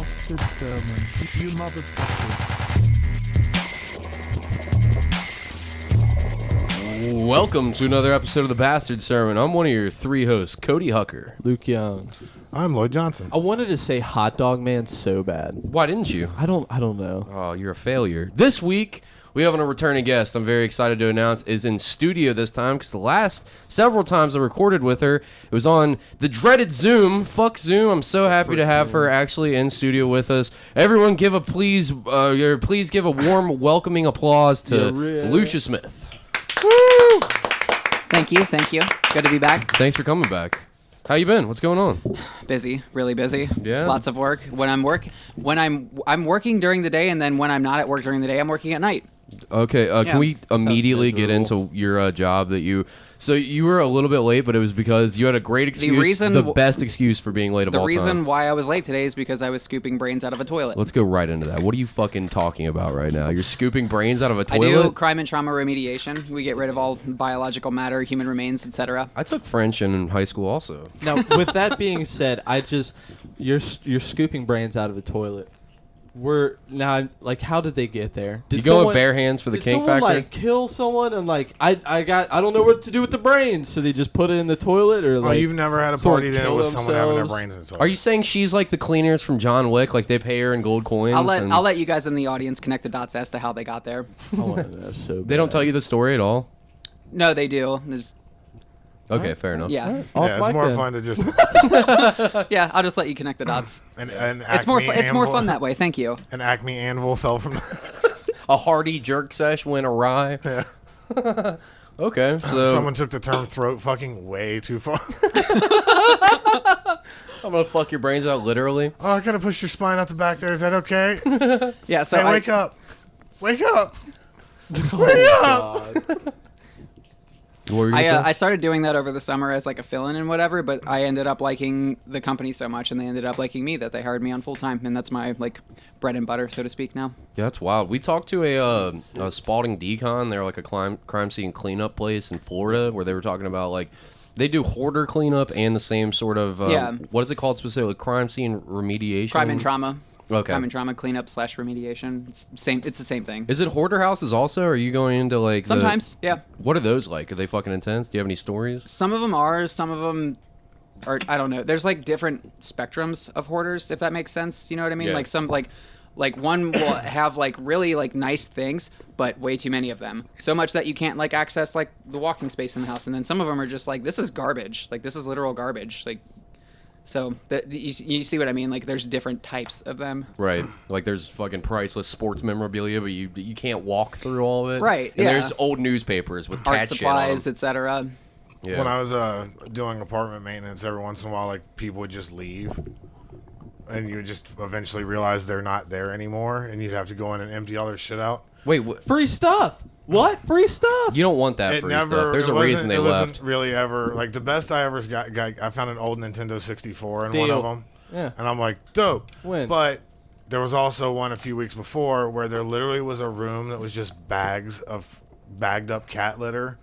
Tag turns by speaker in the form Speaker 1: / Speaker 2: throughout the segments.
Speaker 1: bastard sermon, you motherfuckers.
Speaker 2: Welcome to another episode of the Bastard Sermon. I'm one of your three hosts, Cody Hucker.
Speaker 3: Lucia.
Speaker 4: I'm Lloyd Johnson.
Speaker 3: I wanted to say hot dog man so bad.
Speaker 2: Why didn't you?
Speaker 3: I don't know.
Speaker 2: Oh, you're a failure. This week, we have a returning guest I'm very excited to announce is in studio this time because the last several times I recorded with her, it was on the dreaded Zoom. Fuck Zoom. I'm so happy to have her actually in studio with us. Everyone please give a warm, welcoming applause to Lucia Smith.
Speaker 5: Woo! Thank you. Good to be back.
Speaker 2: Thanks for coming back. How you been? What's going on?
Speaker 5: Busy, really busy.
Speaker 2: Yeah.
Speaker 5: Lots of work. I'm working during the day, and then when I'm not at work during the day, I'm working at night.
Speaker 2: Okay, can we immediately get into your job that you... So you were a little bit late, but it was because you had a great excuse, the best excuse for being late of all time.
Speaker 5: The reason why I was late today is because I was scooping brains out of a toilet.
Speaker 2: Let's go right into that. What are you fucking talking about right now? You're scooping brains out of a toilet?
Speaker 5: I do crime and trauma remediation. We get rid of all biological matter, human remains, etc.
Speaker 2: I took French in high school also.
Speaker 3: Now, with that being said, you're scooping brains out of a toilet. How did they get there?
Speaker 2: Did you go with bare hands for the King Factor?
Speaker 3: Did someone kill someone and I don't know what to do with the brains, so they just put it in the toilet or
Speaker 4: you've never had a party then with someone having their brains in the toilet?
Speaker 2: Are you saying she's like the cleaners from John Wick, like they pay her in gold coins?
Speaker 5: I'll let you guys in the audience connect the dots as to how they got there.
Speaker 2: They don't tell you the story at all?
Speaker 5: No, they do.
Speaker 2: Okay, fair enough.
Speaker 5: Yeah.
Speaker 4: It's more fun to just...
Speaker 5: Yeah, I'll just let you connect the dots.
Speaker 4: It's
Speaker 5: more fun that way. Thank you.
Speaker 4: An Acme anvil fell from...
Speaker 2: A hearty jerk sesh went awry.
Speaker 4: Yeah.
Speaker 2: Okay, so...
Speaker 4: Someone took the term throat fucking way too far.
Speaker 2: I'm gonna fuck your brains out, literally.
Speaker 4: Oh, I gotta push your spine out the back there. Is that okay?
Speaker 5: Yeah, so
Speaker 4: hey, wake up. Wake up. Wake up.
Speaker 5: I started doing that over the summer as like a fill-in and whatever, but I ended up liking the company so much, and they ended up liking me that they hired me on full time, and that's my like bread and butter, so to speak. Now. Yeah,
Speaker 2: that's wild. We talked to a Spalding Decon. They're like a crime scene cleanup place in Florida, where they were talking about like they do hoarder cleanup and the same sort of what is it called specifically? Crime scene remediation.
Speaker 5: Crime and trauma.
Speaker 2: Okay.
Speaker 5: Crime and trauma cleanup / remediation. It's the same thing.
Speaker 2: Is it hoarder houses also? Or are you going into like
Speaker 5: sometimes? Yeah.
Speaker 2: What are those like? Are they fucking intense? Do you have any stories?
Speaker 5: Some of them are. Some of them are. I don't know. There's like different spectrums of hoarders, if that makes sense. You know what I mean?
Speaker 2: Yeah.
Speaker 5: Like some like one will have like really like nice things, but way too many of them. So much that you can't like access like the walking space in the house. And then some of them are just like, this is garbage. Like this is literal garbage. Like. So you see what I mean? Like there's different types of them.
Speaker 2: Right. Like there's fucking priceless sports memorabilia, but you can't walk through all of it.
Speaker 5: Right.
Speaker 2: And there's old newspapers with
Speaker 5: art
Speaker 2: cat
Speaker 5: supplies,
Speaker 2: shit on
Speaker 5: etc.
Speaker 2: Yeah.
Speaker 4: When I was doing apartment maintenance, every once in a while, like people would just leave, and you would just eventually realize they're not there anymore, and you'd have to go in and empty all their shit out.
Speaker 2: Wait,
Speaker 3: free stuff. What? Free stuff?
Speaker 2: You don't want that free stuff. There's a reason they left.
Speaker 4: It wasn't really ever, like, the best I ever got, I found an old Nintendo 64 in one of them.
Speaker 3: Yeah.
Speaker 4: And I'm like, dope.
Speaker 3: When?
Speaker 4: But there was also one a few weeks before where there literally was a room that was just bags of bagged up cat litter.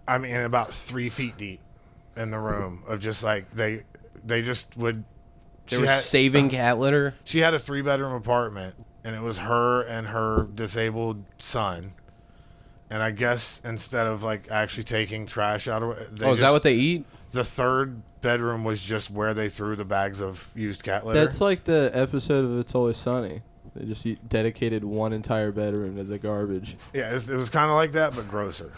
Speaker 4: I mean, about 3 feet deep in the room of just, like, they just would...
Speaker 2: They were saving cat litter?
Speaker 4: She had a 3-bedroom apartment, and it was her and her disabled son. And I guess instead of like actually taking trash out of it,
Speaker 2: is that what they eat?
Speaker 4: The third bedroom was just where they threw the bags of used cat litter.
Speaker 3: That's like the episode of It's Always Sunny. They just dedicated one entire bedroom to the garbage.
Speaker 4: Yeah, it was kind of like that, but grosser.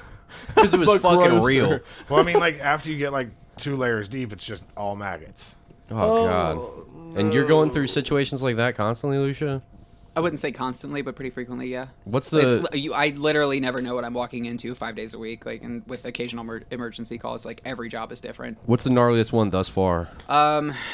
Speaker 2: Because it was fucking real.
Speaker 4: Well, I mean, like after you get like 2 layers deep, it's just all maggots.
Speaker 2: Oh God! No. And you're going through situations like that constantly, Lucia?
Speaker 5: I wouldn't say constantly, but pretty frequently, yeah.
Speaker 2: What's the...
Speaker 5: I literally never know what I'm walking into 5 days a week, like, and with occasional emergency calls, like, every job is different.
Speaker 2: What's the gnarliest one thus far?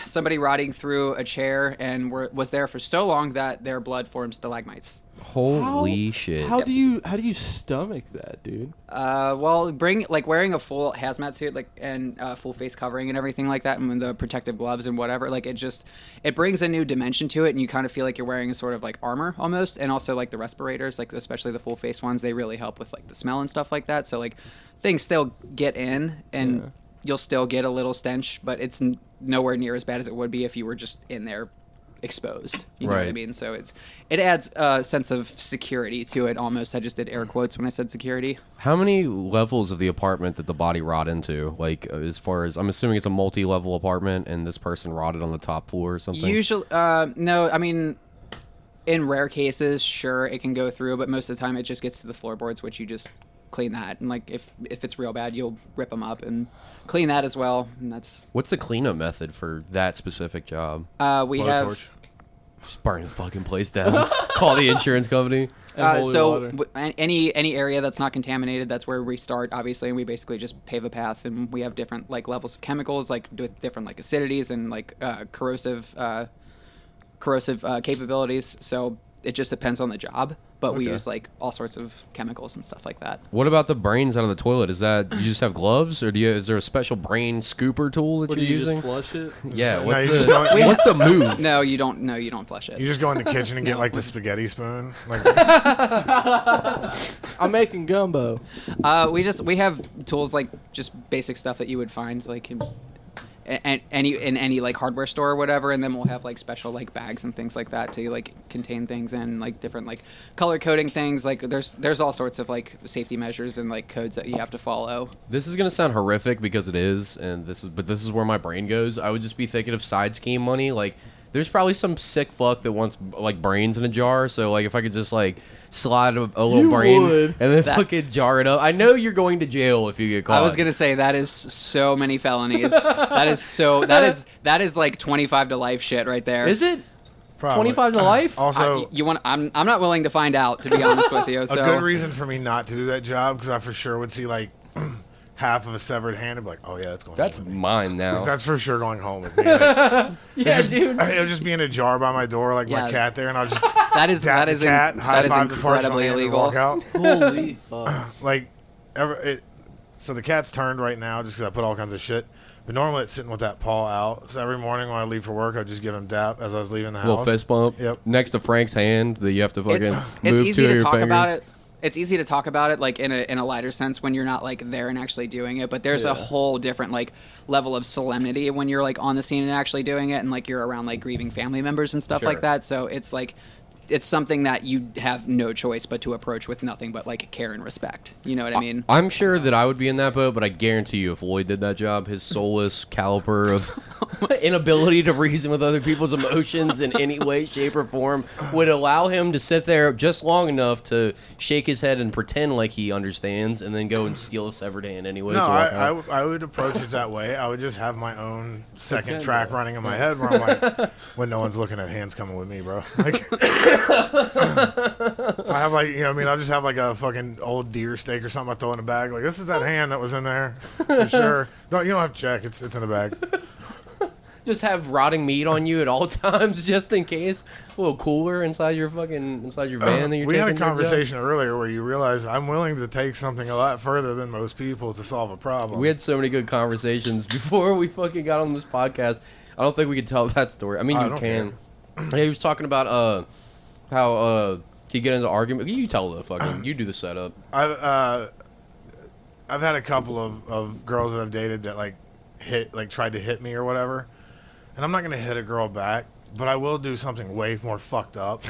Speaker 5: Somebody rotting through a chair and was there for so long that their blood formed stalagmites.
Speaker 2: Holy shit!
Speaker 3: How do you stomach that, dude?
Speaker 5: Well, wearing a full hazmat suit, and full face covering and everything like that, and the protective gloves and whatever. Like it brings a new dimension to it, and you kind of feel like you're wearing a sort of like armor almost. And also like the respirators, like especially the full face ones, they really help with like the smell and stuff like that. So like things still get in, and you'll still get a little stench, but it's nowhere near as bad as it would be if you were just in there exposed. You know what I
Speaker 2: Right.
Speaker 5: mean? So it adds a sense of security to it almost. I just did air quotes when I said security.
Speaker 2: How many levels of the apartment did the body rot into? Like, as far as I'm assuming it's a multi-level apartment, and this person rotted on the top floor or something.
Speaker 5: Usually, no. I mean, in rare cases, sure, it can go through, but most of the time, it just gets to the floorboards, which you just clean that. And like, if it's real bad, you'll rip them up and clean that as well. And that's
Speaker 2: What's the cleanup method for that specific job?
Speaker 5: we have.
Speaker 4: Blowtorch.
Speaker 2: Just burn the fucking place down. Call the insurance company.
Speaker 3: And holy
Speaker 5: So
Speaker 3: water.
Speaker 5: any area that's not contaminated, that's where we start, obviously, and we basically just pave a path, and we have different like levels of chemicals, like with different like acidities and like corrosive capabilities. So it just depends on the job, but we
Speaker 2: Okay.
Speaker 5: use like all sorts of chemicals and stuff like that.
Speaker 2: What about the brains out of the toilet? Is that you just have gloves, or is there a special brain scooper tool that
Speaker 3: What,
Speaker 2: you're
Speaker 3: do you
Speaker 2: using?
Speaker 3: just flush it?
Speaker 2: Yeah.
Speaker 4: No,
Speaker 2: What's
Speaker 4: you just don't-
Speaker 2: what's the move?
Speaker 5: No, you don't. No, you don't flush it.
Speaker 4: You just go in the kitchen and get like the spaghetti spoon. Like,
Speaker 3: I'm making gumbo.
Speaker 5: We have tools like just basic stuff that you would find like in any like hardware store or whatever, and then we'll have like special like bags and things like that to like contain things and like different like color coding things. Like there's all sorts of like safety measures and like codes that you have to follow.
Speaker 2: This is gonna sound horrific because it is, and this is where my brain goes. I would just be thinking of side scheme money. Like, there's probably some sick fuck that wants like brains in a jar. So like, if I could just like slide a little
Speaker 3: You
Speaker 2: brain
Speaker 3: would.
Speaker 2: and then
Speaker 5: That-
Speaker 2: fucking jar it up. I know you're going to jail if you get caught.
Speaker 5: I was gonna say that is so many felonies. that is like 25 to life shit right there.
Speaker 2: Is it
Speaker 4: probably.
Speaker 2: 25 to life?
Speaker 4: Also,
Speaker 5: I'm not willing to find out, to be honest with you.
Speaker 4: a
Speaker 5: So
Speaker 4: good reason for me not to do that job, because I for sure would see like half of a severed hand and be like, oh yeah, that's going.
Speaker 2: That's
Speaker 4: home with me.
Speaker 2: mine now.
Speaker 4: That's for sure going home with me. Like,
Speaker 2: yeah, dude.
Speaker 4: it'll just be in a jar by my door, like my
Speaker 5: Yeah.
Speaker 4: cat there, and I'll just
Speaker 5: that is
Speaker 4: tap
Speaker 5: that
Speaker 4: the
Speaker 5: is
Speaker 4: cat,
Speaker 5: that is
Speaker 4: high-five the partial
Speaker 5: incredibly
Speaker 4: hand and
Speaker 5: illegal.
Speaker 4: walk out.
Speaker 3: Holy fuck.
Speaker 4: Like, so the cat's turned right now just because I put all kinds of shit. But normally it's sitting with that paw out. So every morning when I leave for work, I just give him dap as I was leaving the house.
Speaker 2: Little fist bump.
Speaker 4: Yep.
Speaker 2: Next to Frank's hand that you have to fucking
Speaker 5: It's
Speaker 2: move
Speaker 5: easy
Speaker 2: two of
Speaker 5: to
Speaker 2: your
Speaker 5: talk
Speaker 2: fingers.
Speaker 5: about it. It's easy to talk about it like in a lighter sense when you're not like there and actually doing it, but there's a whole different like level of solemnity when you're like on the scene and actually doing it, and like you're around like grieving family members and stuff
Speaker 2: Sure.
Speaker 5: like that. So it's like it's something that you have no choice but to approach with nothing but like care and respect. You know what I mean?
Speaker 2: I'm sure that I would be in that boat, but I guarantee you, if Lloyd did that job, his soulless caliber of inability to reason with other people's emotions in any way, shape, or form would allow him to sit there just long enough to shake his head and pretend like he understands, and then go and steal a severed hand anyways.
Speaker 4: No,
Speaker 2: and walk out.
Speaker 4: I would approach it that way. I would just have my own second track running in my head where I'm like, when no one's looking at hands coming with me, bro. Like, I have like, you know what I mean? I'll just have like a fucking old deer steak or something I throw in a bag. Like, this is that hand that was in there for sure. You don't have to check. It's in the bag.
Speaker 2: Just have rotting meat on you at all times, just in case. A little cooler inside your van that you're
Speaker 4: We had a
Speaker 2: taking to the job.
Speaker 4: conversation earlier where you realize I'm willing to take something a lot further than most people to solve a problem.
Speaker 2: We had so many good conversations before we fucking got on this podcast. I don't think we can tell that story. I mean,
Speaker 4: I
Speaker 2: you
Speaker 4: don't
Speaker 2: can. Yeah, he was talking about how he get into argument. You tell the fucking. You do the setup.
Speaker 4: I've had a couple of girls that I've dated that tried to hit me or whatever, and I'm not gonna hit a girl back, but I will do something way more fucked up.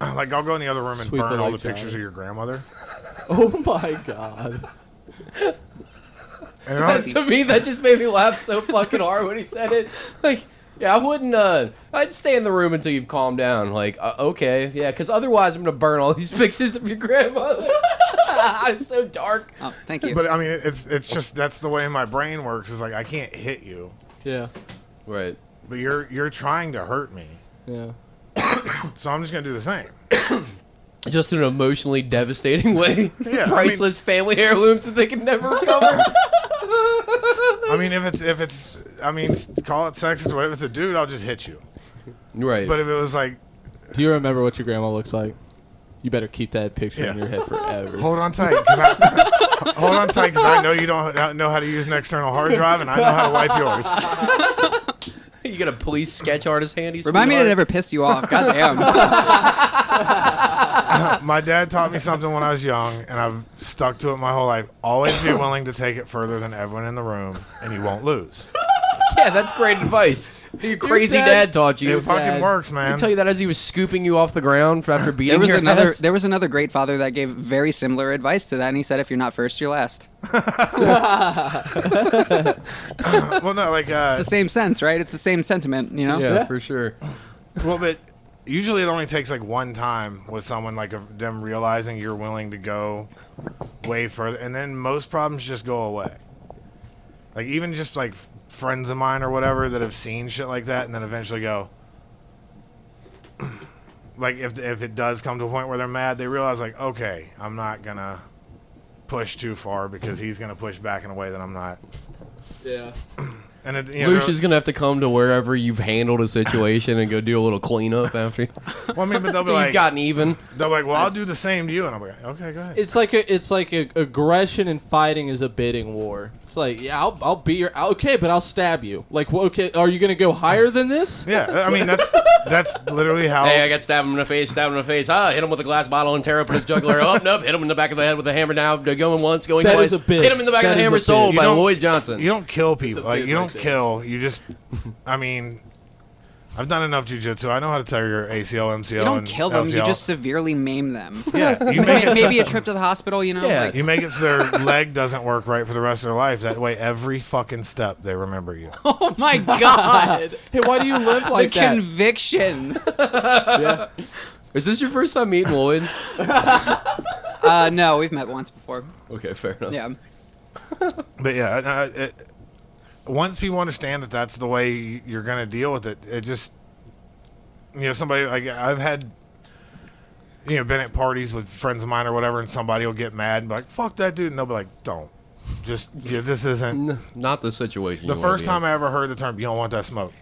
Speaker 4: Like, I'll go in the other room and
Speaker 3: Sweet
Speaker 4: burn all
Speaker 3: little
Speaker 4: the pictures
Speaker 3: Johnny.
Speaker 4: of your grandmother.
Speaker 3: Oh my god.
Speaker 4: And I'm-
Speaker 2: To me, that just made me laugh so fucking hard when he said it. Like, yeah, I wouldn't. I'd stay in the room until you've calmed down. Like, okay, yeah, because otherwise I'm gonna burn all these pictures of your grandmother. It's so dark.
Speaker 5: Oh, thank you.
Speaker 4: but I mean, it's just that's the way my brain works. Is like, I can't hit you,
Speaker 3: Yeah.
Speaker 2: Right.
Speaker 4: but you're trying to hurt me,
Speaker 3: Yeah.
Speaker 4: so I'm just gonna do the same.
Speaker 2: Just in an emotionally devastating way.
Speaker 4: Yeah, I
Speaker 2: Priceless family heirlooms that they can never recover.
Speaker 4: I mean, if it's call it sexist, but if it's a dude, I'll just hit you.
Speaker 2: Right.
Speaker 4: But if it was like,
Speaker 3: Do you remember what your grandma looks like? You better keep that picture in
Speaker 4: Yeah.
Speaker 3: your head forever.
Speaker 4: hold on tight, because I know you don't know how to use an external hard drive, and I know how to wipe yours.
Speaker 2: You got a police sketch artist handy.
Speaker 5: Remind me to
Speaker 2: sweetheart?
Speaker 5: never piss you off. God damn.
Speaker 4: My dad taught me something when I was young, and I've stuck to it my whole life. Always be willing to take it further than everyone in the room, and you won't lose.
Speaker 2: Yeah, that's great advice. Your crazy
Speaker 3: dad-
Speaker 2: dad taught you.
Speaker 4: It fucking
Speaker 3: Dad.
Speaker 4: works,
Speaker 2: He
Speaker 4: man.
Speaker 2: tell you that as he was scooping you off the ground after beating
Speaker 5: There was
Speaker 2: your
Speaker 5: another.
Speaker 2: ass?
Speaker 5: There was another great father that gave very similar advice to that, and he said, "If you're not first, you're last."
Speaker 4: Well, no, like
Speaker 5: It's the same sense, right? It's the same sentiment, you know.
Speaker 2: Yeah, for sure.
Speaker 4: well, but usually it only takes like one time with someone like them realizing you're willing to go way further, and then most problems just go away. Like even just like friends of mine or whatever that have seen shit like that, and then eventually go. Like if it does come to a point where they're mad, they realize like, okay, I'm not gonna push too far because he's gonna push back in a way that I'm not.
Speaker 3: Yeah.
Speaker 4: And it, you know,
Speaker 2: Lucia's gonna have to come to wherever you've handled a situation and go do a little cleanup after
Speaker 4: well, I mean, but they'll be
Speaker 2: you've
Speaker 4: like,
Speaker 2: gotten even.
Speaker 4: they'll be like, well, I'll do the same to you, and I'm like, okay, go ahead.
Speaker 3: It's like aggression and fighting is a bidding war. It's like, yeah, I'll be your okay, but I'll stab you. Like, well, okay, are you gonna go higher than this?
Speaker 4: Yeah, I mean that's literally how.
Speaker 2: Hey, I got stabbed him in the face, hit him with a glass bottle and tear open his jugular. Oh, nope, hit him in the back of the head with a hammer now. Going once, going
Speaker 3: That
Speaker 2: twice.
Speaker 3: is a bid.
Speaker 2: Hit him in the back
Speaker 3: That
Speaker 2: of the
Speaker 3: is
Speaker 2: hammer
Speaker 3: a
Speaker 2: sold
Speaker 3: bid.
Speaker 2: by
Speaker 4: You don't-
Speaker 2: Lloyd Johnson.
Speaker 4: You don't kill people.
Speaker 3: a
Speaker 4: Like
Speaker 3: bid
Speaker 4: you
Speaker 3: right
Speaker 4: don't
Speaker 3: there.
Speaker 4: kill. You just. I mean, I've done enough jujitsu. I know how to tear your ACL, MCL,
Speaker 5: You don't
Speaker 4: and
Speaker 5: kill them. You
Speaker 4: LCL.
Speaker 5: just severely maim them.
Speaker 4: yeah. You make it.
Speaker 5: Maybe a trip to the hospital. You know.
Speaker 2: Yeah.
Speaker 5: Like,
Speaker 4: You make it so their leg doesn't work right for the rest of their life. That way, every fucking step they remember you.
Speaker 5: oh my god.
Speaker 3: Hey, why do you limp like
Speaker 5: the
Speaker 3: that?
Speaker 5: conviction.
Speaker 3: Yeah.
Speaker 2: Is this your first time meeting Lloyd?
Speaker 5: No, we've met once before.
Speaker 2: Okay, fair enough.
Speaker 5: Yeah.
Speaker 4: But yeah, once people understand that that's the way you're gonna deal with it, it just somebody like I've had been at parties with friends of mine or whatever, and somebody will get mad and be like, "Fuck that dude," and they'll be like, "Don't." This isn't
Speaker 2: Not the situation.
Speaker 4: the first time I ever heard the term. You don't want that smoke.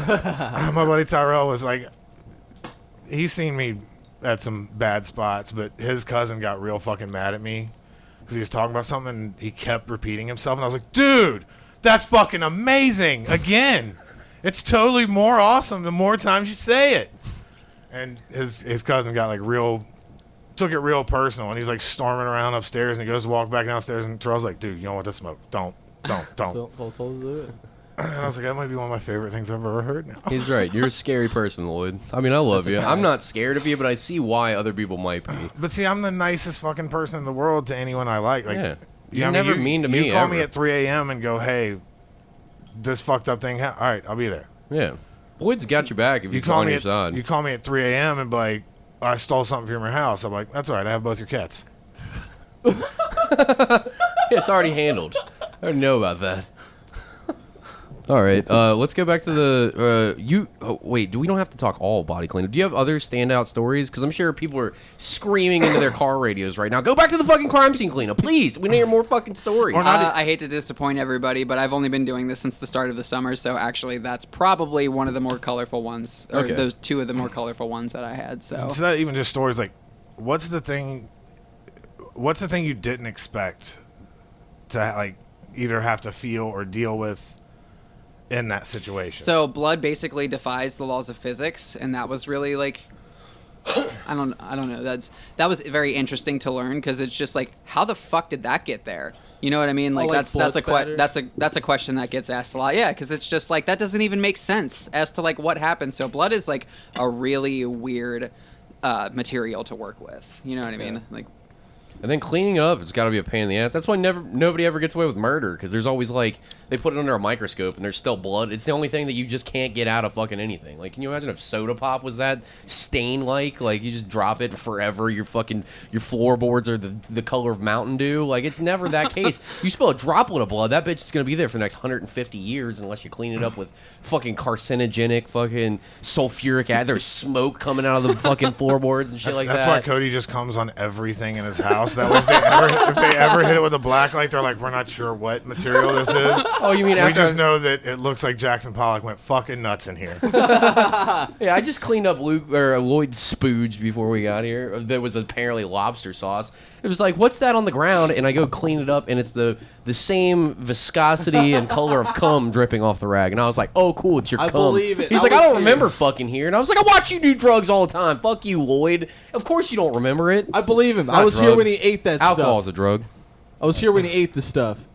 Speaker 4: My buddy Tyrell was like, he's seen me at some bad spots, but his cousin got real fucking mad at me because he was talking about something and he kept repeating himself, and I was like, dude, that's fucking amazing. Again, it's totally more awesome the more times you say it. And his cousin got like took it real personal, and he's like storming around upstairs, and he goes to walk back downstairs, and Terrell's like, dude, you don't want that smoke. Don't.
Speaker 3: So told to do it.
Speaker 4: And I was like, that might be one of my favorite things I've ever heard now.
Speaker 2: He's right. You're a scary person, Lloyd. I mean, I love you. I'm not scared of you, but I see why other people might be.
Speaker 4: But see, I'm the nicest fucking person in the world to anyone I like. Like,
Speaker 2: Yeah.
Speaker 4: you
Speaker 2: You're
Speaker 4: know,
Speaker 2: never mean to me,
Speaker 4: You call
Speaker 2: ever.
Speaker 4: me at 3 a.m. and go, hey, this fucked up thing. All right, I'll be there.
Speaker 2: Yeah. Lloyd's got your back if
Speaker 4: You
Speaker 2: he's
Speaker 4: call
Speaker 2: on
Speaker 4: me
Speaker 2: your
Speaker 4: at,
Speaker 2: side.
Speaker 4: You call me at 3 a.m. and be like, I stole something from your house. I'm like, that's all right. I have both your cats.
Speaker 2: Yeah, it's already handled. I already know about that. All right, let's go back to the wait. Do we don't have to talk all body cleanup? Do you have other standout stories? Because I'm sure people are screaming into their car radios right now. Go back to the fucking crime scene cleanup, please. We need to hear more fucking stories.
Speaker 4: Or not
Speaker 5: I hate to disappoint everybody, but I've only been doing this since the start of the summer, so actually that's probably one of the more colorful ones, or
Speaker 2: Okay.
Speaker 5: those two of the more colorful ones that I had. So
Speaker 4: It's not even just stories. Like, what's the thing you didn't expect to like either have to feel or deal with in that situation?
Speaker 5: So blood basically defies the laws of physics, and that was really like, I don't know. That was very interesting to learn, because it's just like, how the fuck did that get there? You know what I mean? Like,
Speaker 3: like blood spatter?
Speaker 5: that's a question that gets asked a lot. Yeah, because it's just like, that doesn't even make sense as to like what happened. So blood is like a really weird material to work with. You know what I mean? Like.
Speaker 2: And then cleaning it up, it's got to be a pain in the ass. That's why nobody ever gets away with murder, because there's always like, they put it under a microscope and there's still blood. It's the only thing that you just can't get out of fucking anything. Like, can you imagine if soda pop was that stain-like? Like, you just drop it forever, your floorboards are the color of Mountain Dew. Like, it's never that case. You spill a droplet of blood, that bitch is going to be there for the next 150 years unless you clean it up with fucking carcinogenic, fucking sulfuric acid. There's smoke coming out of the fucking floorboards and shit like
Speaker 4: That's
Speaker 2: that.
Speaker 4: why Cody just comes on everything in his house. That way, if they ever hit it with a black light, they're like, we're not sure what material this is.
Speaker 2: Oh, you mean
Speaker 4: We
Speaker 2: after
Speaker 4: just know that it looks like Jackson Pollock went fucking nuts in here.
Speaker 2: Yeah, I just cleaned up Lloyd's spooge before we got here. There was apparently lobster sauce. It was like, what's that on the ground? And I go clean it up, and it's the same viscosity and color of cum dripping off the rag. And I was like, oh, cool, it's your
Speaker 3: I
Speaker 2: cum.
Speaker 3: believe it.
Speaker 2: He's
Speaker 3: I
Speaker 2: like, I
Speaker 3: was
Speaker 2: don't
Speaker 3: here.
Speaker 2: remember fucking here. And I was like, I watch you do drugs all the time. Fuck you, Lloyd. Of course you don't remember it.
Speaker 3: I believe him.
Speaker 2: Not
Speaker 3: I was here when he
Speaker 2: drugs.
Speaker 3: ate that
Speaker 2: Alcohol's
Speaker 3: stuff.
Speaker 2: a drug.
Speaker 3: I was here when he ate the stuff.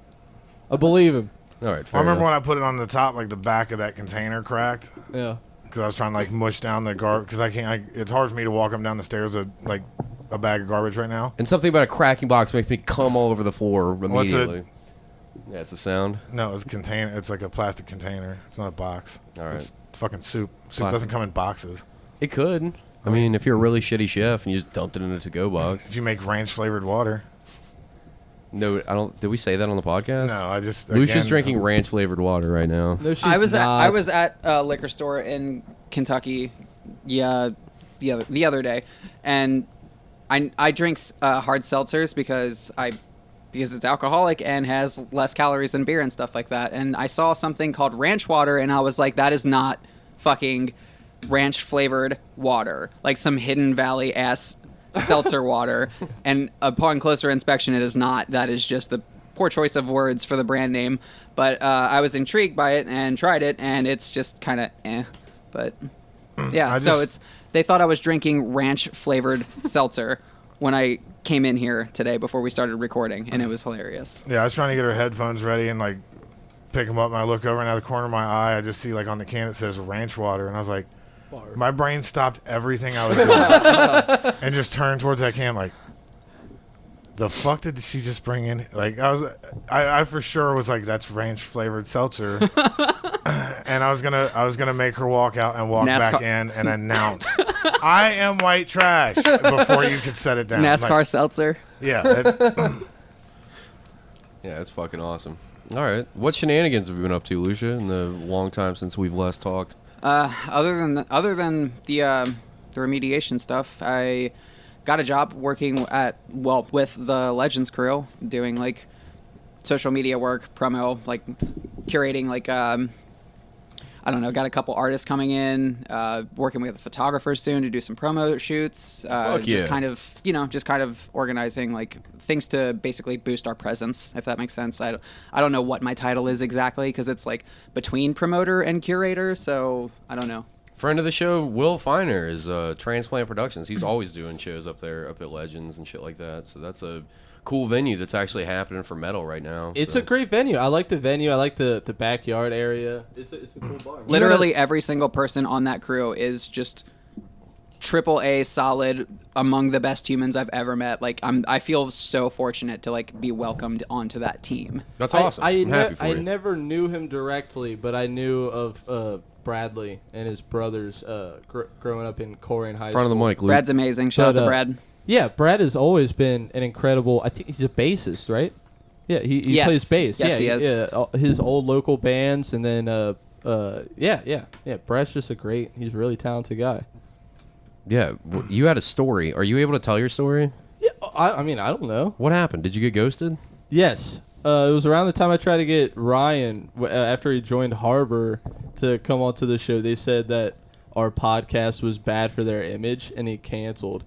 Speaker 3: I believe him.
Speaker 2: All right,
Speaker 4: I
Speaker 2: fair
Speaker 4: remember
Speaker 2: enough.
Speaker 4: when I put it on the top, like the back of that container cracked.
Speaker 3: Yeah.
Speaker 4: Because I was trying to like mush down the garbage. Because I can't. It's hard for me to walk up down the stairs with like a bag of garbage right now.
Speaker 2: And something about a cracking box makes me come all over the floor
Speaker 4: What's it?
Speaker 2: immediately. Yeah, it's a sound.
Speaker 4: No, it's a container. It's like a plastic container. It's not a box.
Speaker 2: All right.
Speaker 4: It's fucking soup. Soup
Speaker 2: Plastic.
Speaker 4: doesn't come in boxes.
Speaker 2: It could. I mean, if you're a really shitty chef and you just dumped it in a to-go box.
Speaker 4: If you make ranch flavored water.
Speaker 2: No, I don't. Did we say that on the podcast?
Speaker 4: No, I just.
Speaker 2: Lucia's
Speaker 4: again,
Speaker 2: drinking ranch flavored water right now.
Speaker 3: No, she's
Speaker 5: I was
Speaker 3: not.
Speaker 5: at a liquor store in Kentucky, the other day, and I drink hard seltzers because it's alcoholic and has less calories than beer and stuff like that. And I saw something called ranch water, and I was like, that is not fucking ranch flavored water, like some Hidden Valley ass seltzer water. And upon closer inspection, it is not. That is just the poor choice of words for the brand name. But I was intrigued by it and tried it, and it's just kind of But yeah, they thought I was drinking ranch flavored seltzer when I came in here today before we started recording, and it was hilarious.
Speaker 4: Yeah, I was trying to get her headphones ready and like pick them up, and I look over and out of the corner of my eye, I just see like on the can it says ranch water, and I was like, my brain stopped everything I was doing and just turned towards that can like, the fuck did she just bring in? Like I for sure was like, that's ranch flavored seltzer, and I was gonna make her walk out and walk back in and announce, I am white trash before you could set it down.
Speaker 5: NASCAR
Speaker 4: Like,
Speaker 5: seltzer.
Speaker 4: yeah.
Speaker 2: Yeah, it's fucking awesome. All right, what shenanigans have you been up to, Lucia, in the long time since we've last talked?
Speaker 5: Other than the remediation stuff, I got a job working with the Legends crew, doing like social media work, promo, like curating, like I don't know, got a couple artists coming in, working with a photographer soon to do some promo shoots. Just kind of organizing like things to basically boost our presence, if that makes sense. I don't know what my title is exactly because it's like between promoter and curator, so I don't know.
Speaker 2: Friend of the show, Will Feiner, is Transplant Productions. He's always doing shows up there, up at Legends and shit like that. So that's a cool venue that's actually happening for metal right now.
Speaker 3: It's a great venue. I like the venue. I like the backyard area. It's a cool bar.
Speaker 5: Literally every single person on that crew is just AAA solid, among the best humans I've ever met. Like I feel so fortunate to like be welcomed onto that team.
Speaker 2: That's awesome. I'm happy for
Speaker 3: I
Speaker 2: you.
Speaker 3: never knew him directly, but I knew of Bradley and his brothers growing up in Corrigan High School.
Speaker 2: Front of the mic, Luke.
Speaker 5: Brad's amazing. Shout out to Brad.
Speaker 3: Yeah, Brad has always been an incredible. I think he's a bassist, right? Yeah, he
Speaker 5: Yes.
Speaker 3: plays bass.
Speaker 5: Yes,
Speaker 3: yeah,
Speaker 5: he is.
Speaker 3: Yeah, his old local bands, and then yeah. Brad's just he's a really talented guy.
Speaker 2: Yeah, you had a story. Are you able to tell your story?
Speaker 3: Yeah, I mean, I don't know.
Speaker 2: What happened? Did you get ghosted?
Speaker 3: Yes. It was around the time I tried to get Ryan, after he joined Harbor, to come onto the show. They said that our podcast was bad for their image, and he canceled.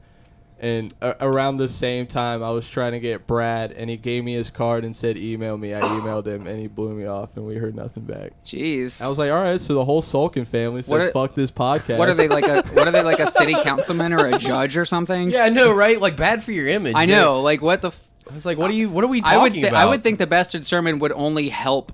Speaker 3: And around the same time, I was trying to get Brad, and he gave me his card and said, email me. I emailed him, and he blew me off, and we heard nothing back.
Speaker 5: Jeez.
Speaker 3: I was like, all right, so the whole Sulkin family said, fuck this podcast.
Speaker 5: What are they like a city councilman or a judge or something?
Speaker 2: Yeah, I know, right? Like, bad for your image.
Speaker 5: I know. Like, what the...
Speaker 2: It's like, what are we talking about?
Speaker 5: I would think the Bastard Sermon would only help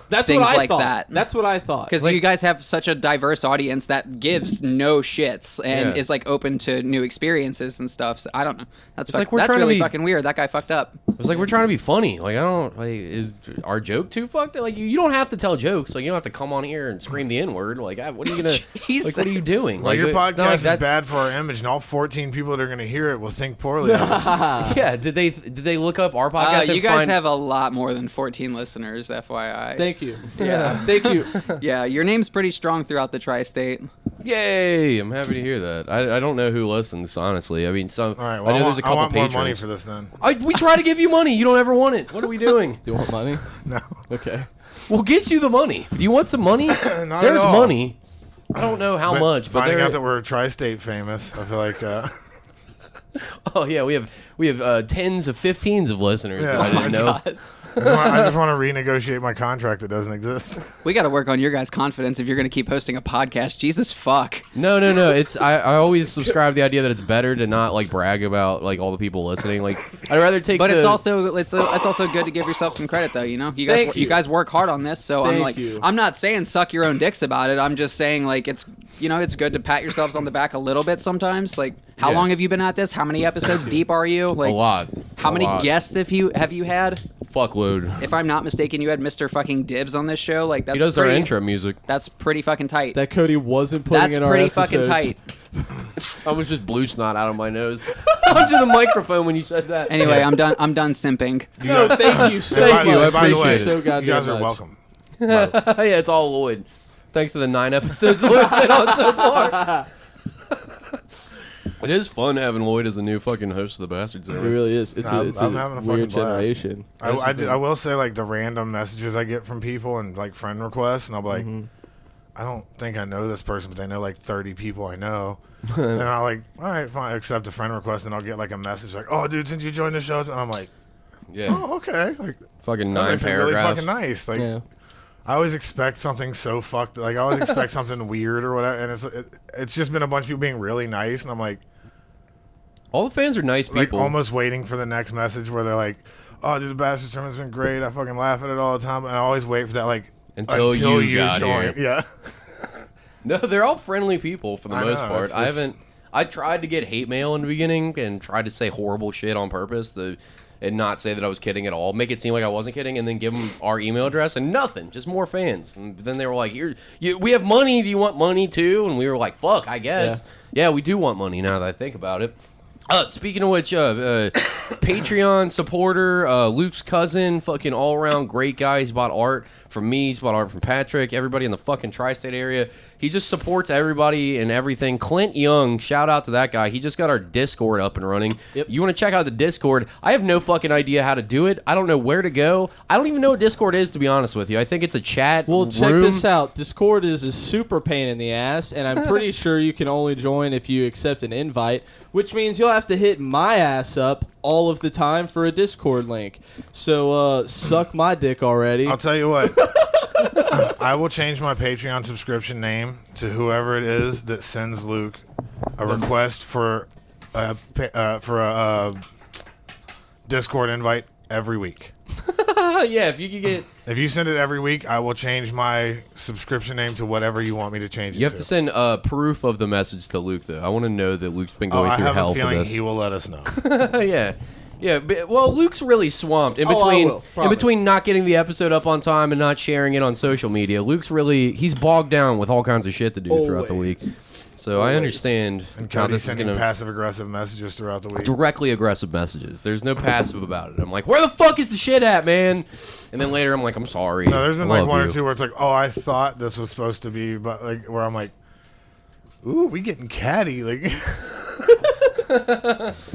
Speaker 3: That's
Speaker 5: things
Speaker 3: what I
Speaker 5: like
Speaker 3: thought.
Speaker 5: that.
Speaker 3: That's what I thought.
Speaker 5: Because you guys have such a diverse audience that gives no shits and is like open to new experiences and stuff. So I don't know. That's that's really fucking weird. That guy fucked up.
Speaker 2: It's like we're trying to be funny. Like, I don't like, is our joke too fucked? Like, you don't have to tell jokes. Like, you don't have to come on here and scream the N word. Like, what are you gonna? Like, what are you doing?
Speaker 4: Well,
Speaker 2: like,
Speaker 4: your
Speaker 2: it's not
Speaker 4: podcast
Speaker 2: like
Speaker 4: is bad for our image, and all 14 people that are going to hear it will think poorly of us.
Speaker 2: Yeah. Did they look up our podcast?
Speaker 5: You
Speaker 2: and
Speaker 5: guys
Speaker 2: find...
Speaker 5: have a lot more than 14 listeners, FYI.
Speaker 3: Thank you.
Speaker 5: Yeah.
Speaker 3: Thank you.
Speaker 5: Yeah, your name's pretty strong throughout the tri-state.
Speaker 2: Yay! I'm happy to hear that. I don't know who listens, honestly. I mean, some.
Speaker 4: All right, well,
Speaker 2: I know there's a couple
Speaker 4: I want
Speaker 2: patrons.
Speaker 4: more money for this then.
Speaker 2: We try to give you money. You don't ever want it. What are we doing?
Speaker 3: Do you want money?
Speaker 4: No.
Speaker 3: Okay.
Speaker 2: We'll get you the money. Do you want some money?
Speaker 4: Not
Speaker 2: There's
Speaker 4: at all.
Speaker 2: money. I don't know how much, but
Speaker 4: finding out that we're tri-state famous, I feel like.
Speaker 2: Oh yeah, we have tens of 15s of listeners that I didn't know.
Speaker 4: I just want to renegotiate my contract that doesn't exist.
Speaker 5: We got to work on your guys' confidence if you're going to keep hosting a podcast. Jesus fuck.
Speaker 2: No. It's I always subscribe to the idea that it's better to not like brag about like all the people listening. Like I'd rather take.
Speaker 5: But it's also good to give yourself some credit though. You know, you guys work hard on this. So I'm not saying suck your own dicks about it. I'm just saying like it's good to pat yourselves on the back a little bit sometimes. Like how long have you been at this? How many episodes deep are you? Like
Speaker 2: a lot.
Speaker 5: How many guests have you had?
Speaker 2: Fuckload.
Speaker 5: If I'm not mistaken, you had Mr. fucking Dibs on this show. Like that's
Speaker 2: he does our intro music.
Speaker 5: That's pretty fucking tight.
Speaker 3: That Cody wasn't putting
Speaker 5: That's
Speaker 3: in our
Speaker 5: pretty
Speaker 3: episodes.
Speaker 5: fucking tight.
Speaker 2: I was just blue snot out of my nose onto the microphone when you said that.
Speaker 5: Anyway, I'm done simping.
Speaker 3: No, thank you so
Speaker 2: Thank you, I
Speaker 3: much.
Speaker 2: appreciate
Speaker 3: Thank
Speaker 2: it.
Speaker 3: you so
Speaker 4: You
Speaker 3: goddamn
Speaker 4: guys are
Speaker 3: much.
Speaker 4: welcome.
Speaker 2: Yeah, it's all Lloyd. Thanks to the 9 episodes Lloyd's been on so far. It is fun having Lloyd as a new fucking host of the Bastards.
Speaker 3: It really is. It's
Speaker 4: I'm
Speaker 3: a
Speaker 4: having a
Speaker 3: weird
Speaker 4: fucking blast.
Speaker 3: generation.
Speaker 4: I will say like the random messages I get from people and like friend requests, and I'll be like, I don't think I know this person, but they know like 30 people I know. And I'm like, all right, fine, accept a friend request, and I'll get like a message like, oh, dude, since you joined the show, and I'm like,
Speaker 2: Yeah.
Speaker 4: oh, okay, like
Speaker 2: Fucking
Speaker 4: that's
Speaker 2: 9
Speaker 4: actually
Speaker 2: paragraphs.
Speaker 4: really fucking nice. Like,
Speaker 3: Yeah.
Speaker 4: I always expect something so fucked. Like I always expect something weird or whatever, and it's just been a bunch of people being really nice, and I'm like
Speaker 2: All the fans are nice people.
Speaker 4: almost waiting for the next message where they're like, oh, dude, the Bastard Sermon's been great. I fucking laugh at it all the time, and I always wait for that like
Speaker 2: Until you got
Speaker 4: join.
Speaker 2: here.
Speaker 4: Yeah.
Speaker 2: No, they're all friendly people for the
Speaker 4: I
Speaker 2: most
Speaker 4: know,
Speaker 2: part.
Speaker 4: it's-
Speaker 2: I tried to get hate mail in the beginning and tried to say horrible shit on purpose and not say that I was kidding at all. Make it seem like I wasn't kidding, and then give them our email address and nothing, just more fans. And then they were like, we have money. Do you want money too?" And we were like, "Fuck, I guess." Yeah, we do want money now that I think about it. Speaking of which, Patreon supporter, Luke's cousin, fucking all around great guy. He's bought art from me. He's bought art from Patrick. Everybody in the fucking tri-state area. He just supports everybody and everything. Clint Young, shout out to that guy. He just got our Discord up and running.
Speaker 3: Yep.
Speaker 2: You want to check out the Discord? I have no fucking idea how to do it. I don't know where to go. I don't even know what Discord is, to be honest with you. I think it's a chat
Speaker 3: Well, check
Speaker 2: room.
Speaker 3: this out. Discord is a super pain in the ass, and I'm pretty sure you can only join if you accept an invite, which means you'll have to hit my ass up all of the time for a Discord link. So, suck my dick already.
Speaker 4: I'll tell you what. I will change my Patreon subscription name to whoever it is that sends Luke a request for a Discord invite every week.
Speaker 2: Yeah, if you could get...
Speaker 4: If you send it every week, I will change my subscription name to whatever you want me to change it
Speaker 2: You have to send proof of the message to Luke, though. I want to know that Luke's been going
Speaker 4: I
Speaker 2: through
Speaker 4: have
Speaker 2: hell
Speaker 4: a
Speaker 2: for
Speaker 4: feeling
Speaker 2: this.
Speaker 4: he will let us know.
Speaker 2: Yeah. Yeah, but, well, Luke's really swamped in
Speaker 3: Oh, I
Speaker 2: between
Speaker 3: will, promise.
Speaker 2: not getting the episode up on time and not sharing it on social media. Luke's he's bogged down with all kinds of shit to do throughout the week.
Speaker 3: Always.
Speaker 2: So I understand
Speaker 4: And
Speaker 2: how
Speaker 4: Cody's
Speaker 2: this is
Speaker 4: sending
Speaker 2: going to
Speaker 4: passive aggressive messages throughout the week.
Speaker 2: directly aggressive messages. There's no passive about it. I'm like, where the fuck is the shit at, man? And then later I'm like, I'm sorry.
Speaker 4: No, there's been
Speaker 2: I
Speaker 4: like
Speaker 2: love
Speaker 4: one
Speaker 2: you.
Speaker 4: or two where it's like, oh, I thought this was supposed to be, but like where I'm like, ooh, we getting catty. Like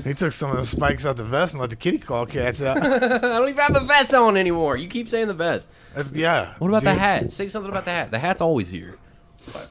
Speaker 4: he took some of the spikes out the vest and let the kitty claw cats out.
Speaker 2: I don't even have the vest on anymore. You keep saying the vest.
Speaker 4: Yeah.
Speaker 2: What about the
Speaker 4: dude.
Speaker 2: hat? Say something about the hat. The hat's always here.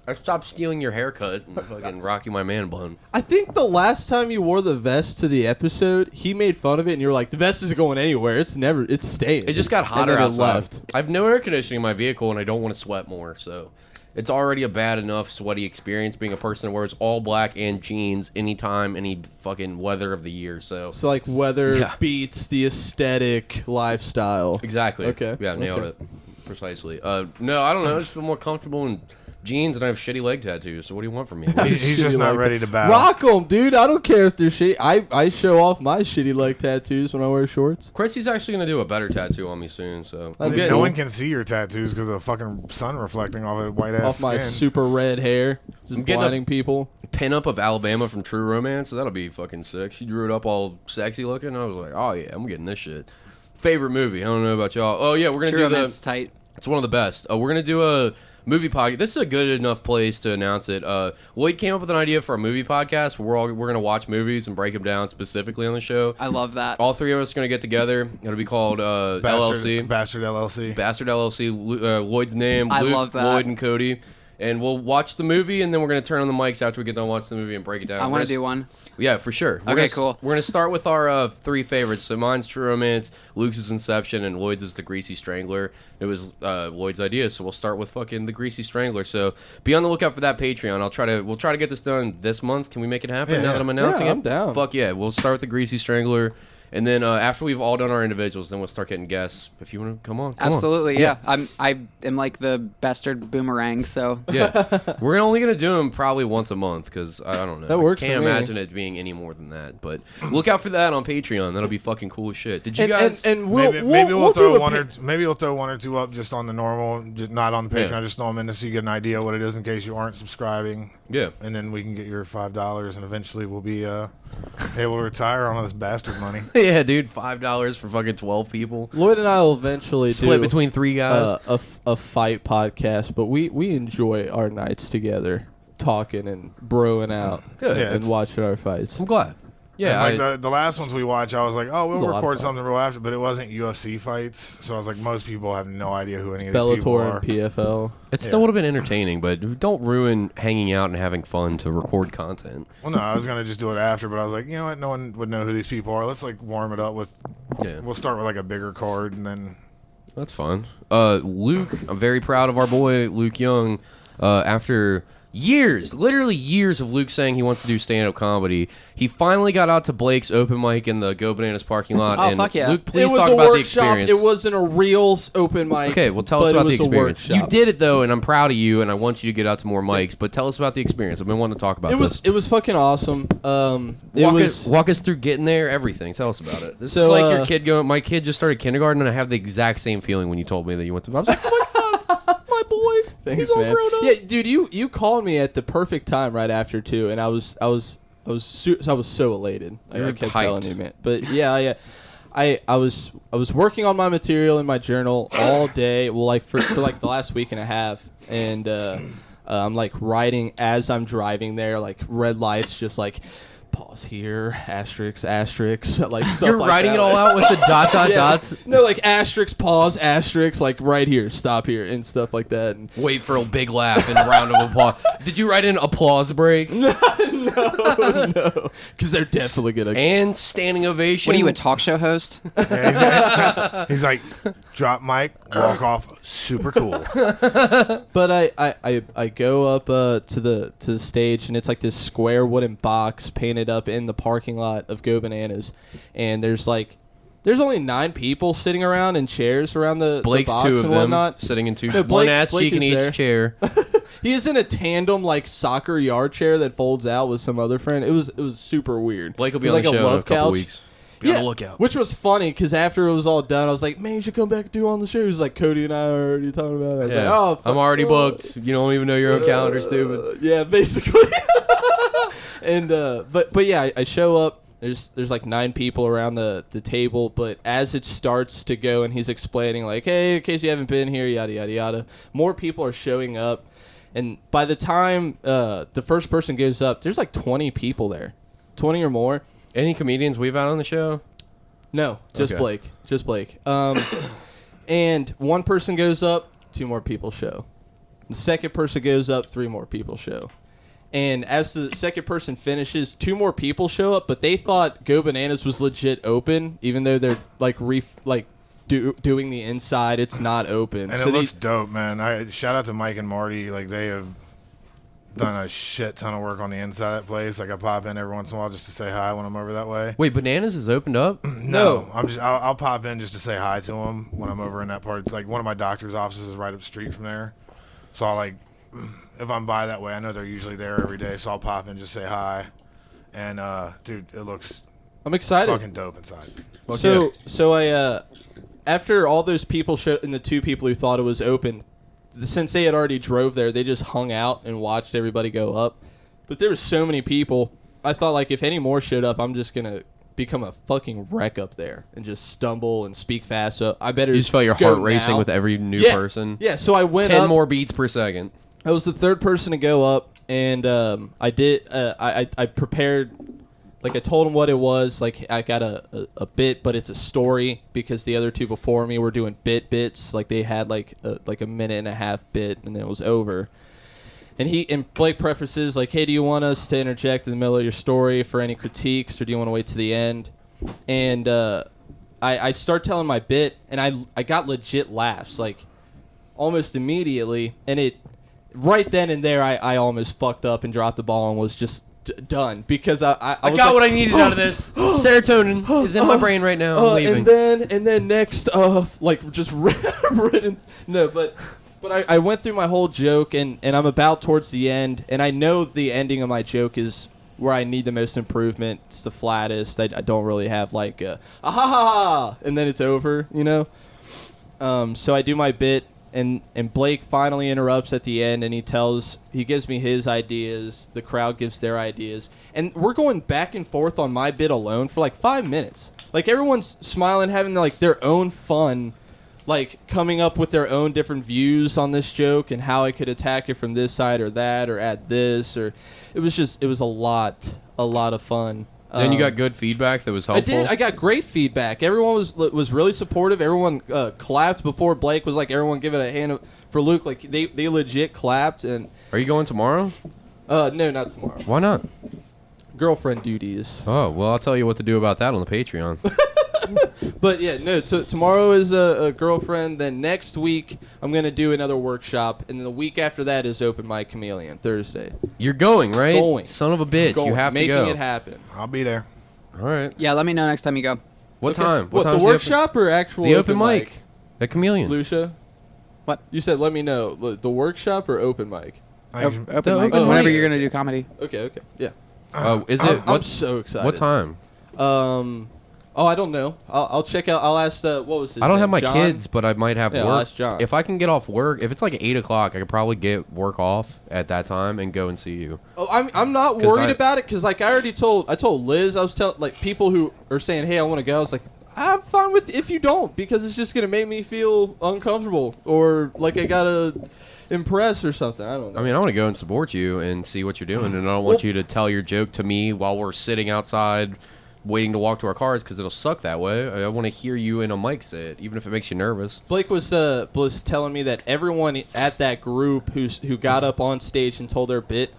Speaker 2: I stopped stealing your haircut and fucking rocking my man bun.
Speaker 3: I think the last time you wore the vest to the episode, he made fun of it, and you were like, "The vest isn't going anywhere. It's staying."
Speaker 2: It just got hotter
Speaker 3: and then
Speaker 2: outside.
Speaker 3: It left.
Speaker 2: I have no air conditioning in my vehicle, and I don't want to sweat more. So it's already a bad enough sweaty experience being a person that wears all black and jeans anytime, any fucking weather of the year. So
Speaker 3: So like weather
Speaker 2: Yeah.
Speaker 3: beats the aesthetic lifestyle.
Speaker 2: exactly.
Speaker 3: Okay.
Speaker 2: Yeah, nailed
Speaker 3: Okay.
Speaker 2: it precisely. No, I don't know. I just feel more comfortable in jeans, and I have shitty leg tattoos. So what do you want from me?
Speaker 4: He's just
Speaker 3: Shitty
Speaker 4: not
Speaker 3: leg
Speaker 4: ready to battle.
Speaker 3: Rock them, dude. I don't care if they're shitty. I show off my shitty leg tattoos when I wear shorts.
Speaker 2: Chrissy's actually gonna do a better tattoo on me soon. So I'm
Speaker 3: Dude,
Speaker 2: getting
Speaker 4: No one can see your tattoos because of the fucking sun reflecting off of white ass
Speaker 3: Off my
Speaker 4: skin.
Speaker 3: super red hair, just
Speaker 2: I'm getting
Speaker 3: blinding people.
Speaker 2: pin up of Alabama from True Romance. So that'll be fucking sick. She drew it up all sexy looking. I was like, oh yeah, I'm getting this shit. Favorite movie? I don't know about y'all. Oh yeah, we're gonna
Speaker 5: True
Speaker 2: do
Speaker 5: Romance is tight.
Speaker 2: It's one of the best. We're gonna do a movie podcast. This is a good enough place to announce it. Lloyd came up with an idea for a movie podcast where we're gonna watch movies and break them down specifically on the show.
Speaker 5: I love that.
Speaker 2: All three of us are gonna get together. It'll be called LLC.
Speaker 4: Bastard LLC.
Speaker 2: Bastard LLC. Lloyd's name.
Speaker 5: I
Speaker 2: Luke,
Speaker 5: love that.
Speaker 2: Lloyd and Cody. and we'll watch the movie, and then we're gonna turn on the mics after we get done watching the movie and break it down.
Speaker 5: I want to do one.
Speaker 2: Yeah, for sure.
Speaker 5: Okay, cool.
Speaker 2: We're gonna start with our 3 favorites. So mine's True Romance, Luke's is Inception, and Lloyd's is The Greasy Strangler. It was Lloyd's idea, so we'll start with fucking The Greasy Strangler. So be on the lookout for that Patreon. We'll try to get this done this month. Can we make it happen now that I'm announcing it?
Speaker 3: I'm down.
Speaker 2: Fuck yeah, we'll start with The Greasy Strangler. And then after we've all done our individuals, then we'll start getting guests. If you want to come on,
Speaker 5: Absolutely, yeah. I am like the bastard boomerang, so
Speaker 2: Yeah, we're only gonna do them probably once a month because I don't know.
Speaker 3: That works
Speaker 2: I can't
Speaker 3: for me.
Speaker 2: imagine it being any more than that. But look out for that on Patreon. That'll be fucking cool as shit. Did you guys?
Speaker 3: And
Speaker 4: Maybe we'll
Speaker 3: do
Speaker 4: throw
Speaker 3: a
Speaker 4: one or two up just on the normal, just not on the Patreon.
Speaker 2: Yeah.
Speaker 4: Just throw them in so you get an idea what it is in case you aren't subscribing.
Speaker 2: Yeah.
Speaker 4: And then we can get your $5, and eventually we'll be able to retire on all this bastard money.
Speaker 2: Yeah, dude, $5 for fucking 12 people.
Speaker 3: Lloyd and I will eventually
Speaker 2: Split
Speaker 3: do
Speaker 2: between 3 guys.
Speaker 3: a fight podcast, but we enjoy our nights together, talking and broing out,
Speaker 2: Good.
Speaker 4: Yeah,
Speaker 3: and
Speaker 4: it's-
Speaker 3: watching our fights.
Speaker 2: I'm glad. Yeah,
Speaker 4: And like the last ones we watched, I was like, oh,
Speaker 3: was
Speaker 4: we'll
Speaker 3: a lot of
Speaker 4: record
Speaker 3: fun.
Speaker 4: something real after, but it wasn't UFC fights, so I was like, most people have no idea who any of these people
Speaker 3: Bellator
Speaker 4: are.
Speaker 3: and PFL.
Speaker 2: it still would have been entertaining, but don't ruin hanging out and having fun to record content.
Speaker 4: Well, no, I was gonna just do it after, but I was like, you know what? No one would know who these people are. Let's like warm it up with.
Speaker 2: Yeah.
Speaker 4: We'll start with like a bigger card, and then
Speaker 2: That's fun. Luke, I'm very proud of our boy Luke Young. After literally years of Luke saying he wants to do stand-up comedy, he finally got out to Blake's open mic in the Go Bananas parking lot.
Speaker 5: Oh,
Speaker 2: and
Speaker 5: fuck yeah.
Speaker 2: Luke, please
Speaker 3: It was
Speaker 2: talk
Speaker 3: a
Speaker 2: about the
Speaker 3: workshop.
Speaker 2: experience.
Speaker 3: It wasn't a real open mic.
Speaker 2: Okay, well, tell us
Speaker 3: but
Speaker 2: about
Speaker 3: it
Speaker 2: the
Speaker 3: was a
Speaker 2: experience. You
Speaker 3: workshop.
Speaker 2: did it though, and I'm proud of you, and I want you to get out to more mics. But tell us about the experience. I've been wanting to talk about this.
Speaker 3: It was fucking awesome.
Speaker 2: Walk us through getting there, everything. Tell us about it. This
Speaker 3: So,
Speaker 2: is like your kid going. My kid just started kindergarten, and I have the exact same feeling when you told me that you went to. I was like, oh my god, my boy,
Speaker 3: Thanks,
Speaker 2: he's all
Speaker 3: man.
Speaker 2: grown up.
Speaker 3: Yeah, dude, you called me at the perfect time right after too, and I was so elated. Like,
Speaker 2: You're
Speaker 3: I kept
Speaker 2: hyped.
Speaker 3: telling you, man. But yeah. I was working on my material in my journal all day. Well, like for like the last week and a half, and I'm like writing as I'm driving there, like red lights, just like pause here, asterisk, like stuff.
Speaker 2: You're
Speaker 3: like
Speaker 2: writing
Speaker 3: that.
Speaker 2: it all out with the dot
Speaker 3: Yeah.
Speaker 2: dots.
Speaker 3: No, like asterisk, pause, asterisk, like right here, stop here, and stuff like that. And
Speaker 2: Wait for a big laugh and round of applause. Did you write in applause break
Speaker 3: no, because they're definitely gonna.
Speaker 2: and standing ovation?
Speaker 5: what are you, a talk show host?
Speaker 4: he's like, drop mic, walk off, super cool.
Speaker 3: But I go up to the stage, and it's like this square wooden box painted up in the parking lot of Go Bananas, and there's only 9 people sitting around in chairs around the
Speaker 2: Blake's
Speaker 3: box
Speaker 2: 2 of
Speaker 3: and
Speaker 2: them
Speaker 3: whatnot.
Speaker 2: sitting in 2.
Speaker 3: No,
Speaker 2: one
Speaker 3: Blake-
Speaker 2: ass
Speaker 3: Blake
Speaker 2: cheek in
Speaker 3: is
Speaker 2: each
Speaker 3: there.
Speaker 2: chair.
Speaker 3: He is in a tandem like soccer yard chair that folds out with some other friend. It was super weird.
Speaker 2: Blake will be
Speaker 3: It
Speaker 2: on
Speaker 3: was
Speaker 2: the
Speaker 3: like
Speaker 2: show in a
Speaker 3: love
Speaker 2: couple
Speaker 3: couch.
Speaker 2: weeks. Be on the lookout.
Speaker 3: Which was funny because after it was all done, I was like, "Man, you should come back and do on the show." He was like, "Cody and I are already talking about it." I was
Speaker 2: Yeah.
Speaker 3: like, "Oh, fuck,
Speaker 2: I'm already
Speaker 3: oh."
Speaker 2: booked. You don't even know your own calendar, stupid.
Speaker 3: Yeah, basically. And but yeah, I show up. There's like 9 people around the table, but as it starts to go and he's explaining like, "Hey, in case you haven't been here, yada yada yada," more people are showing up, and by the time the first person goes up, there's like 20 people there, 20 or more.
Speaker 2: Any comedians we've had on the show?
Speaker 3: No, just
Speaker 2: Okay.
Speaker 3: Blake. And one person goes up, 2 more people show. The second person goes up, 3 more people show. And as the second person finishes, 2 more people show up, but they thought Go Bananas was legit open, even though they're like doing the inside. It's not open.
Speaker 4: And
Speaker 3: So
Speaker 4: it
Speaker 3: they-
Speaker 4: looks dope, man. I shout out to Mike and Marty. Like, they have done a shit ton of work on the inside of that place. Like, I pop in every once in a while just to say hi when I'm over that way.
Speaker 2: Wait, Bananas is opened up?
Speaker 3: No.
Speaker 4: I'll pop in just to say hi to him when I'm over in that part. It's like one of my doctor's offices is right up the street from there. So I'll like, if I'm by that way, I know they're usually there every day. So I'll pop in and just say hi. And dude, it looks
Speaker 3: I'm excited.
Speaker 4: fucking dope inside.
Speaker 3: So I after all those people showed and the 2 people who thought it was open, since they had already drove there, they just hung out and watched everybody go up. But there were so many people, I thought like if any more showed up, I'm just gonna become a fucking wreck up there and just stumble and speak fast. So I better
Speaker 2: You just felt your
Speaker 3: go
Speaker 2: heart racing
Speaker 3: now.
Speaker 2: with every new
Speaker 3: Yeah.
Speaker 2: person?
Speaker 3: Yeah, so I went
Speaker 2: 10
Speaker 3: up.
Speaker 2: more beats per second.
Speaker 3: I was the 3rd person to go up, and I did. I prepared, like I told him what it was. Like I got a bit, but it's a story because the other 2 before me were doing bits. Like they had like a minute and a half bit, and then it was over. And Blake prefaces like, "Hey, do you want us to interject in the middle of your story for any critiques, or do you want to wait to the end?" And I start telling my bit, and I got legit laughs like almost immediately, and it right then and there I almost fucked up and dropped the ball and was just done because I was
Speaker 2: got
Speaker 3: like,
Speaker 2: what I needed out of this. Serotonin is in my brain right now. I'm leaving.
Speaker 3: and then next like just written no but I went through my whole joke and I'm about towards the end, and I know the ending of my joke is where I need the most improvement. It's the flattest. I don't really have like a ha ha ha and then it's over, you know. So I do my bit, and Blake finally interrupts at the end, and he gives me his ideas. The crowd gives their ideas, and we're going back and forth on my bit alone for like 5 minutes. Like everyone's smiling, having like their own fun, like coming up with their own different views on this joke and how I could attack it from this side or that or add this, or it was a lot of fun.
Speaker 2: Then you got good feedback that was helpful.
Speaker 3: I did. I got great feedback. Everyone was really supportive. Everyone clapped before Blake was like, everyone give it a hand for Luke. Like they legit clapped. And
Speaker 2: Are you going tomorrow?
Speaker 3: no, not tomorrow.
Speaker 2: Why not?
Speaker 3: Girlfriend duties.
Speaker 2: Oh, well, I'll tell you what to do about that on the Patreon.
Speaker 3: But yeah, no. Tomorrow is a girlfriend. Then next week I'm gonna do another workshop, and then the week after that is open mic Chameleon Thursday.
Speaker 2: You're going, right?
Speaker 3: Going.
Speaker 2: Son of a bitch.
Speaker 3: Going,
Speaker 2: You have to
Speaker 3: making
Speaker 2: go.
Speaker 3: it happen.
Speaker 4: I'll be there.
Speaker 2: All right.
Speaker 5: Yeah, let me know next time you go.
Speaker 2: What
Speaker 3: Okay.
Speaker 2: time?
Speaker 3: What,
Speaker 2: time's
Speaker 3: the workshop or actual
Speaker 2: The open mic. At Chameleon.
Speaker 3: Lucia?
Speaker 5: What?
Speaker 3: You said let me know. The workshop or open mic?
Speaker 5: Open mic.
Speaker 2: open
Speaker 5: Whenever
Speaker 2: mic.
Speaker 5: you're gonna do comedy.
Speaker 3: Okay. Yeah.
Speaker 2: Is it?
Speaker 3: I'm so excited.
Speaker 2: What time?
Speaker 3: I don't know. I'll check out. I'll ask. What was his
Speaker 2: I don't
Speaker 3: name?
Speaker 2: have my
Speaker 3: John?
Speaker 2: kids, but I might have
Speaker 3: Yeah,
Speaker 2: work.
Speaker 3: I'll ask John.
Speaker 2: If I can get off work, if it's like 8 o'clock, I could probably get work off at that time and go and see you.
Speaker 3: Oh, I'm not
Speaker 2: 'Cause
Speaker 3: worried
Speaker 2: I-
Speaker 3: about it because like I told Liz, I was telling like people who are saying, hey, I want to go. I was like, I'm fine with if you don't, because it's just gonna make me feel uncomfortable or like I gotta impress or something. I don't know.
Speaker 2: I mean, I want to go and support you and see what you're doing, and I don't want you to tell your joke to me while we're sitting outside waiting to walk to our cars, because it'll suck that way. I want to hear you in a mic set, even if it makes you nervous.
Speaker 3: Blake was telling me that everyone at that group who got up on stage and told their bit,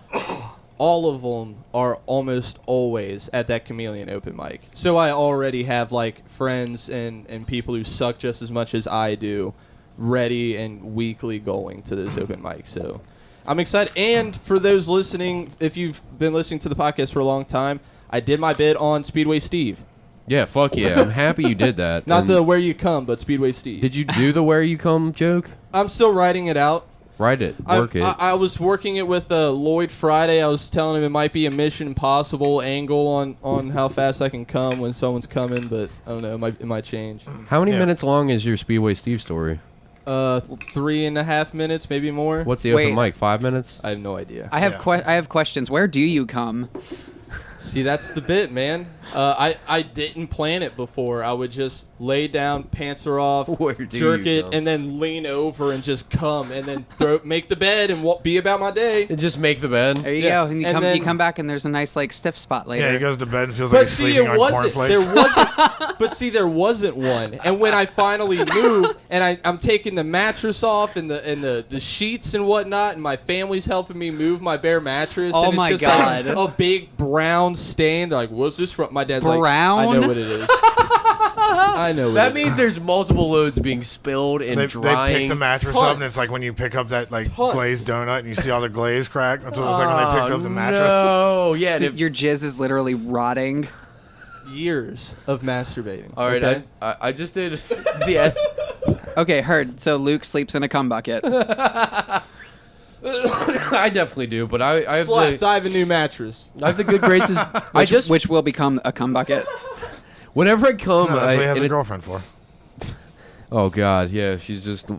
Speaker 3: all of them are almost always at that Chameleon open mic. So I already have like friends and people who suck just as much as I do, ready and weekly going to this open mic. So I'm excited. And for those listening, if you've been listening to the podcast for a long time, I did my bit on Speedway Steve.
Speaker 2: Yeah, fuck yeah. I'm happy you did that.
Speaker 3: Not
Speaker 2: And
Speaker 3: the Where You Come, but Speedway Steve.
Speaker 2: Did you do the Where You Come joke?
Speaker 3: I'm still writing it out.
Speaker 2: Write it. Work it.
Speaker 3: I was working it with Lloyd Friday. I was telling him it might be a Mission Impossible angle on how fast I can come when someone's coming, but I don't know. It might change.
Speaker 2: How many
Speaker 4: Yeah.
Speaker 2: minutes long is your Speedway Steve story?
Speaker 3: 3.5 minutes, maybe more.
Speaker 2: What's the open
Speaker 5: Wait.
Speaker 2: mic? 5 minutes?
Speaker 3: I have no idea.
Speaker 5: I have
Speaker 4: Yeah.
Speaker 5: I have questions. Where do you come?
Speaker 3: See, that's the bit, man. I didn't plan it before. I would just lay down, pants are off,
Speaker 2: Where do
Speaker 3: jerk
Speaker 2: you
Speaker 3: it,
Speaker 2: come?
Speaker 3: and then lean over and just come, and then make the bed and be about my day.
Speaker 2: And just make the bed.
Speaker 5: There you
Speaker 3: Yeah,
Speaker 5: go. And
Speaker 3: and then-
Speaker 5: you come back and there's a nice like stiff spot later.
Speaker 4: Yeah, he goes to bed and feels like
Speaker 3: But
Speaker 4: he's
Speaker 3: see,
Speaker 4: sleeping
Speaker 3: it
Speaker 4: on
Speaker 3: wasn't.
Speaker 4: cornflakes.
Speaker 3: There wasn't. But see, there wasn't one. And when I finally moved, and I'm taking the mattress off and the sheets and whatnot, and my family's helping me move my bare mattress.
Speaker 5: Oh
Speaker 3: and it's
Speaker 5: my
Speaker 3: just
Speaker 5: God.
Speaker 3: Like a big brown stain. They're like, "What's this from?" My dad's
Speaker 5: Brown?
Speaker 3: like, "I know what it is. I know what
Speaker 2: That
Speaker 3: it
Speaker 2: means there's multiple loads being spilled and
Speaker 4: They
Speaker 2: drying.
Speaker 4: pick the mattress up, and
Speaker 3: Tons.
Speaker 4: it's like when you pick up that like
Speaker 3: Tons.
Speaker 4: glazed donut and you see all the glaze crack. That's what it was like when they picked up the mattress.
Speaker 2: No, yeah.
Speaker 5: Your jizz is literally rotting.
Speaker 3: is." Years of masturbating.
Speaker 2: All right,
Speaker 3: okay?
Speaker 2: I just did the.
Speaker 5: Okay, heard. So Luke sleeps in a cum bucket.
Speaker 2: I definitely do, but I have
Speaker 3: Slapped.
Speaker 2: the
Speaker 3: I have a new mattress.
Speaker 2: I have the good graces.
Speaker 5: Which will become a cum bucket.
Speaker 2: Whenever I come,
Speaker 4: No, that's what he has
Speaker 2: and
Speaker 4: a
Speaker 2: it-
Speaker 4: girlfriend for.
Speaker 2: oh god, yeah, she's just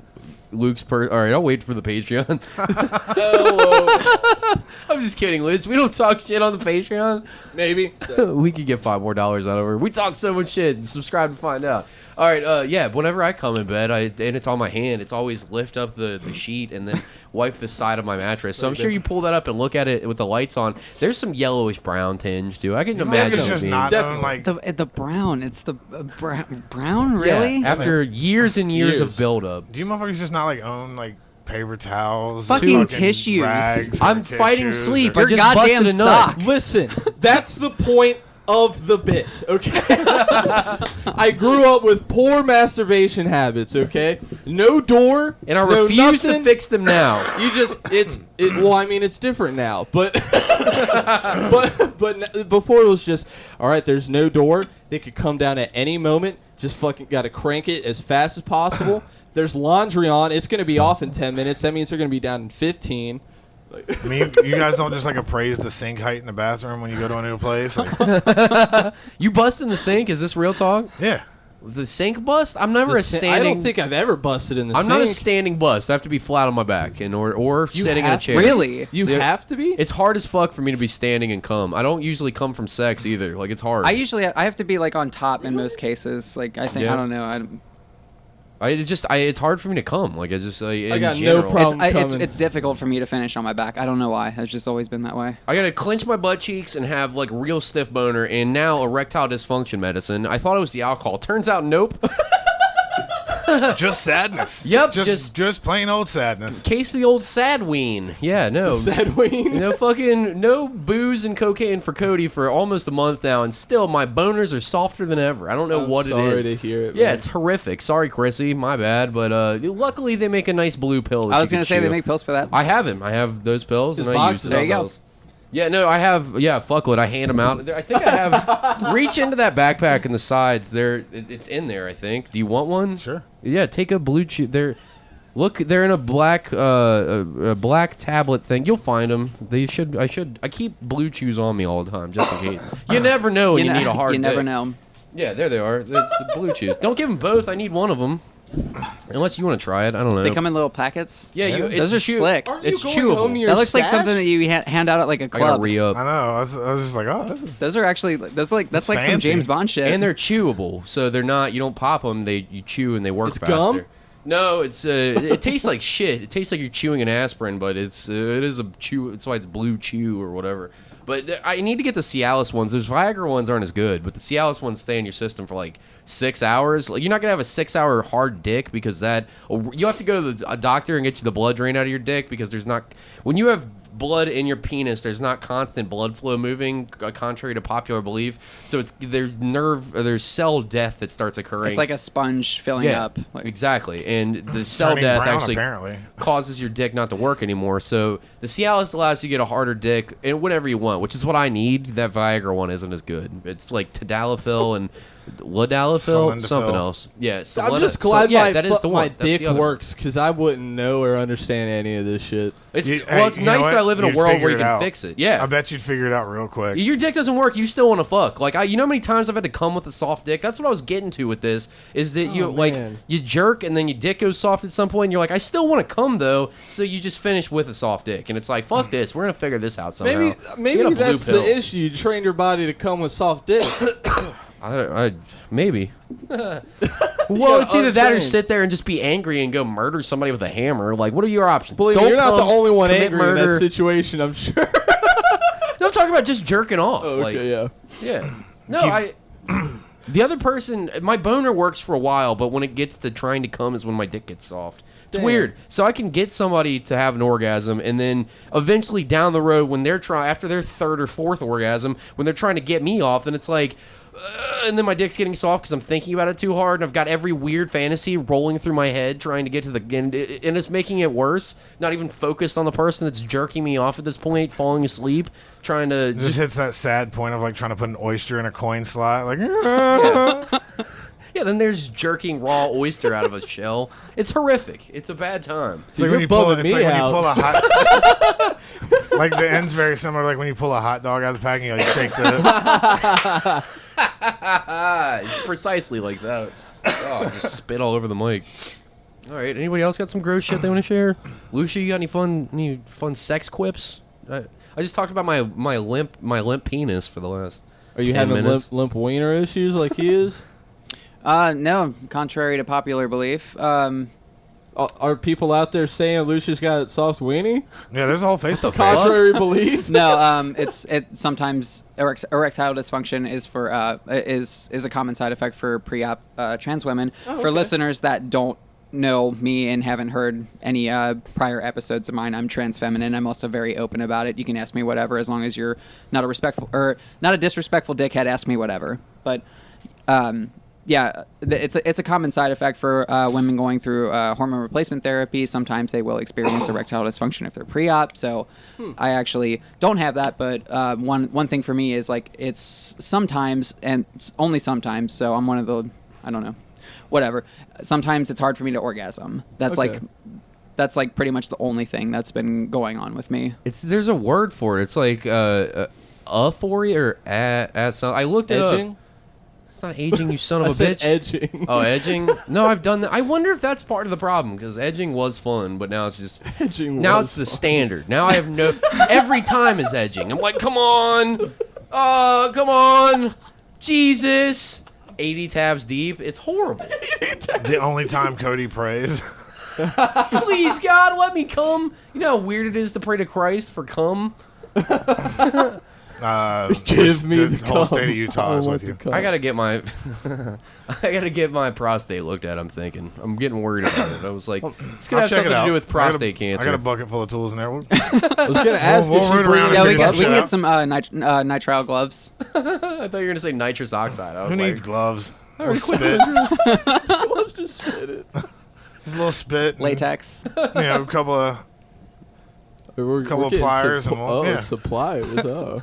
Speaker 2: Luke's All right, I'll wait for the Patreon.
Speaker 3: Hello.
Speaker 2: I'm just kidding, Liz. We don't talk shit on the Patreon.
Speaker 3: Maybe.
Speaker 2: We could get $5 more out of her. We talk so much shit. Subscribe to find out. All right, yeah. Whenever I come in bed, and it's on my hand, it's always lift up the sheet and then wipe the side of my mattress. So I'm sure you pull that up and look at it with the lights on. There's some yellowish brown tinge to it. I can
Speaker 4: Maybe
Speaker 2: imagine
Speaker 4: it's
Speaker 2: it
Speaker 4: just
Speaker 2: being.
Speaker 4: not
Speaker 3: Definitely.
Speaker 4: like.
Speaker 5: The brown. It's the brown. Really?
Speaker 2: Yeah, after years and years of
Speaker 3: Years.
Speaker 2: buildup.
Speaker 4: Do you motherfuckers just not like own like paper towels,
Speaker 5: Fucking tissues.
Speaker 4: rags,
Speaker 2: I'm
Speaker 4: or
Speaker 2: fighting
Speaker 4: tissues,
Speaker 2: sleep.
Speaker 4: or-
Speaker 2: I
Speaker 5: Your
Speaker 2: just busted
Speaker 5: goddamn
Speaker 2: a nut.
Speaker 5: sock.
Speaker 3: Listen, that's the point of the bit, okay? I grew up with poor masturbation habits, okay? No door,
Speaker 2: And I
Speaker 3: no
Speaker 2: refuse
Speaker 3: nothing.
Speaker 2: to fix them now.
Speaker 3: You just well, I mean, it's different now, but before it was just all right. There's no door. They could come down at any moment. Just fucking got to crank it as fast as possible. There's laundry on. It's gonna be off in 10 minutes. That means they're gonna be down in 15.
Speaker 4: I mean, you guys don't just like appraise the sink height in the bathroom when you go to a new place. Like,
Speaker 2: You bust in the sink? Is this real talk?
Speaker 4: yeah.
Speaker 2: The sink bust? I'm never a
Speaker 3: I
Speaker 2: standing.
Speaker 3: don't think I've ever busted in the
Speaker 2: I'm
Speaker 3: sink.
Speaker 2: not a standing bust. I have to be flat on my back or
Speaker 3: You
Speaker 2: sitting in a
Speaker 3: have to?
Speaker 2: chair.
Speaker 5: Really?
Speaker 3: You
Speaker 2: See,
Speaker 3: have to be.
Speaker 2: It's hard as fuck for me to be standing and come. I don't usually come from sex either. Like it's hard.
Speaker 5: I have to be like on top in most cases. Like I think
Speaker 2: Yeah.
Speaker 5: I don't know.
Speaker 2: It's hard for me to come. Like I just in
Speaker 3: got no
Speaker 2: general.
Speaker 3: problem.
Speaker 5: It's difficult for me to finish on my back. I don't know why. It's just always been that way.
Speaker 2: I gotta clench my butt cheeks and have like real stiff boner, and now erectile dysfunction medicine. I thought it was the alcohol. Turns out, nope.
Speaker 4: Just sadness.
Speaker 2: Yep,
Speaker 4: Just plain old sadness.
Speaker 2: Case the old sad ween. Yeah, no.
Speaker 3: Sad ween.
Speaker 2: No booze and cocaine for Cody for almost a month now, and still my boners are softer than ever. I don't know what it is.
Speaker 3: Sorry to hear it.
Speaker 2: Yeah,
Speaker 3: man.
Speaker 2: it's horrific. Sorry, Chrissy, my bad. But luckily they make a nice blue pill. That
Speaker 5: I
Speaker 2: you
Speaker 5: was
Speaker 2: can
Speaker 5: gonna say
Speaker 2: chew.
Speaker 5: they make pills for that.
Speaker 2: I have them. I have those pills,
Speaker 3: Just
Speaker 2: and I use
Speaker 3: boxes.
Speaker 2: them.
Speaker 5: There you go.
Speaker 2: pills. Yeah, no, I have. Yeah, fuck it. I hand them out. I think I have. Reach into that backpack in the sides. It's in there. I think. Do you want one?
Speaker 4: Sure.
Speaker 2: Yeah, take a blue chew. They're in a black tablet thing. You'll find them. I keep blue chews on me all the time just in case. You never know when you need a hard.
Speaker 5: You never
Speaker 2: dick.
Speaker 5: know.
Speaker 2: Yeah, there they are. That's the blue chews. Don't give them both. I need one of them. Unless you want to try it. I don't know.
Speaker 5: They come in little packets.
Speaker 2: Yeah,
Speaker 5: Those are slick.
Speaker 3: Aren't
Speaker 2: It's
Speaker 3: you
Speaker 2: chewable.
Speaker 3: going home to your
Speaker 5: That looks like
Speaker 3: stash?
Speaker 5: something that you hand out at like a
Speaker 2: I gotta
Speaker 5: club.
Speaker 2: re-up.
Speaker 4: I know. I was just like, oh, this is.
Speaker 5: Those are actually that's like some
Speaker 4: fancy.
Speaker 5: James Bond shit.
Speaker 2: And they're chewable, so they're not. You don't pop them. You chew and they work
Speaker 3: It's
Speaker 2: faster.
Speaker 3: gum?
Speaker 2: No, it's it tastes like shit. It tastes like you're chewing an aspirin, but it is a chew. That's why it's blue chew or whatever. But I need to get the Cialis ones. Those Viagra ones aren't as good, but the Cialis ones stay in your system for like 6 hours. Like, you're not gonna have a 6-hour hard dick because you have to go to a doctor and get you the blood drained out of your dick because when you have blood in your penis, there's not constant blood flow moving, contrary to popular belief. So there's cell death that starts occurring.
Speaker 5: It's like a sponge filling up. Like,
Speaker 2: Exactly, and the cell
Speaker 4: turning
Speaker 2: death
Speaker 4: brown,
Speaker 2: actually
Speaker 4: apparently.
Speaker 2: causes your dick not to work anymore. So the Cialis allows you to get a harder dick and whatever you want, which is what I need. That Viagra one isn't as good. It's like tadalafil and ladalafil,
Speaker 4: Sildenafil.
Speaker 2: something else. Yeah,
Speaker 3: I'm just glad
Speaker 2: that is the one.
Speaker 3: my
Speaker 2: That's the
Speaker 3: dick
Speaker 2: other one.
Speaker 3: works because I wouldn't know or understand any of this shit.
Speaker 2: It's
Speaker 4: You-
Speaker 2: it's
Speaker 4: hey, you know
Speaker 2: nice that I
Speaker 4: what?
Speaker 2: live in a
Speaker 4: You'd
Speaker 2: world
Speaker 4: figure
Speaker 2: where you
Speaker 4: it
Speaker 2: can
Speaker 4: out.
Speaker 2: fix it. Yeah,
Speaker 4: I bet you'd figure it out real quick.
Speaker 2: your dick doesn't work, you still want to fuck. Like you know how many times I've had to come with a soft dick. That's what I was getting to with this. Is that you
Speaker 3: man.
Speaker 2: you jerk and then your dick goes soft at some point. And you're like, I still want to come though. So you just finish with a soft dick, and it's like, fuck this. We're gonna figure this out somehow.
Speaker 3: Maybe
Speaker 2: Get a
Speaker 3: maybe
Speaker 2: blue
Speaker 3: that's
Speaker 2: pill.
Speaker 3: the issue. You trained your body to come with soft dick.
Speaker 2: I maybe. Well, it's either that or
Speaker 3: untrained.
Speaker 2: sit there and just be angry and go murder somebody with a hammer. Like, what are your options?
Speaker 3: Believe me,
Speaker 2: Don't
Speaker 3: you're not the
Speaker 2: come,
Speaker 3: only one
Speaker 2: commit
Speaker 3: angry in
Speaker 2: murder.
Speaker 3: that situation. I'm sure.
Speaker 2: No, I'm talking about just jerking off.
Speaker 3: Okay,
Speaker 2: like,
Speaker 3: yeah.
Speaker 2: Yeah. No, the other person, my boner works for a while, but when it gets to trying to come is when my dick gets soft. It's
Speaker 3: Damn.
Speaker 2: weird. So I can get somebody to have an orgasm, and then eventually down the road, when they're after their third or fourth orgasm, when they're trying to get me off, then it's like, and then my dick's getting soft because I'm thinking about it too hard, and I've got every weird fantasy rolling through my head trying to get to and it's making it worse. Not even focused on the person that's jerking me off at this point, falling asleep, trying to
Speaker 4: It just hits that sad point of like trying to put an oyster in a coin slot. Like,
Speaker 2: Yeah, then there's jerking raw oyster out of a shell. It's horrific. It's a bad time.
Speaker 4: It's like
Speaker 3: You're
Speaker 4: when you pull,
Speaker 3: bumming
Speaker 4: it's
Speaker 3: me
Speaker 4: like when
Speaker 3: out.
Speaker 4: you pull a hot. Like the end's very similar. Like when you pull a hot dog out of the packaging, you shake the.
Speaker 2: It's precisely like that. Oh, I just spit all over the mic. All right, anybody else got some gross shit they want to share? Lucia, you got any fun sex quips? I just talked about my limp penis for the last.
Speaker 3: Are you
Speaker 2: 10
Speaker 3: having
Speaker 2: minutes.
Speaker 3: limp wiener issues like he is?
Speaker 5: No, contrary to popular belief.
Speaker 3: Are people out there saying Lucia's got soft weenie?
Speaker 4: Yeah, there's a whole Facebook page.
Speaker 3: Contrary belief?
Speaker 5: No, it sometimes erectile dysfunction is is a common side effect for pre-op trans women. For
Speaker 3: okay.
Speaker 5: listeners that don't know me and haven't heard any prior episodes of mine, I'm trans feminine. I'm also very open about it. You can ask me whatever as long as you're not a respectful or not a disrespectful dickhead. Ask me whatever. But yeah, it's a common side effect for women going through hormone replacement therapy. Sometimes they will experience erectile dysfunction if they're pre-op. So I actually don't have that. But one thing for me is like it's sometimes and only sometimes. So I'm one of the I don't know. Whatever. Sometimes it's hard for me to orgasm. That's
Speaker 3: Okay.
Speaker 5: like pretty much the only thing that's been going on with me.
Speaker 2: There's a word for it. It's like aphoria or I looked it
Speaker 3: Edging?
Speaker 2: up. It's not aging, you son of
Speaker 3: I
Speaker 2: a
Speaker 3: said
Speaker 2: bitch.
Speaker 3: edging.
Speaker 2: Oh, edging? No, I've done that. I wonder if that's part of the problem because edging was fun, but now it's just
Speaker 3: Edging
Speaker 2: now
Speaker 3: was
Speaker 2: it's the
Speaker 3: fun.
Speaker 2: standard. Now I have no every time is edging. I'm like, come on, come on, Jesus. 80 tabs deep. It's horrible.
Speaker 4: The only time Cody prays.
Speaker 2: Please, God, let me come. You know how weird it is to pray to Christ for come?
Speaker 3: Give me the
Speaker 4: whole
Speaker 3: cum.
Speaker 4: state of Utah
Speaker 3: I
Speaker 4: is
Speaker 3: want
Speaker 4: with
Speaker 3: the
Speaker 4: you.
Speaker 3: cum.
Speaker 2: I gotta get my I gotta get my prostate looked at. I'm thinking. I'm getting worried about it. I was like, it's gonna
Speaker 4: I'll
Speaker 2: have
Speaker 4: check
Speaker 2: something
Speaker 4: it
Speaker 2: to
Speaker 4: out.
Speaker 2: do with prostate
Speaker 4: I
Speaker 2: cancer.
Speaker 4: got a bucket full of tools in there. We'll-
Speaker 3: I was gonna ask
Speaker 4: We'll
Speaker 3: if she
Speaker 4: root around
Speaker 3: bring
Speaker 4: and
Speaker 5: Yeah,
Speaker 4: figure
Speaker 5: we
Speaker 4: that
Speaker 5: can
Speaker 4: shit
Speaker 5: get
Speaker 4: out.
Speaker 5: some nitrile gloves.
Speaker 2: I thought you were gonna say nitrous oxide. I was
Speaker 4: Who
Speaker 2: like,
Speaker 4: needs gloves?
Speaker 2: I
Speaker 4: We'll
Speaker 2: already quit
Speaker 4: spit.
Speaker 3: Let's just spit it.
Speaker 4: Just a little spit. and,
Speaker 5: Latex.
Speaker 4: You know, a couple of.
Speaker 3: We're
Speaker 4: Couple of
Speaker 3: getting
Speaker 4: pliers and we'll- yeah.
Speaker 3: suppliers. Oh.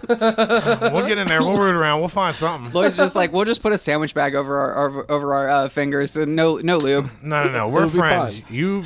Speaker 4: We'll get in there. We'll root around. We'll find something.
Speaker 5: Lloyd's just like, we'll just put a sandwich bag over our fingers and no lube.
Speaker 4: No. We're
Speaker 3: It'll be
Speaker 4: friends.
Speaker 3: fine.
Speaker 4: You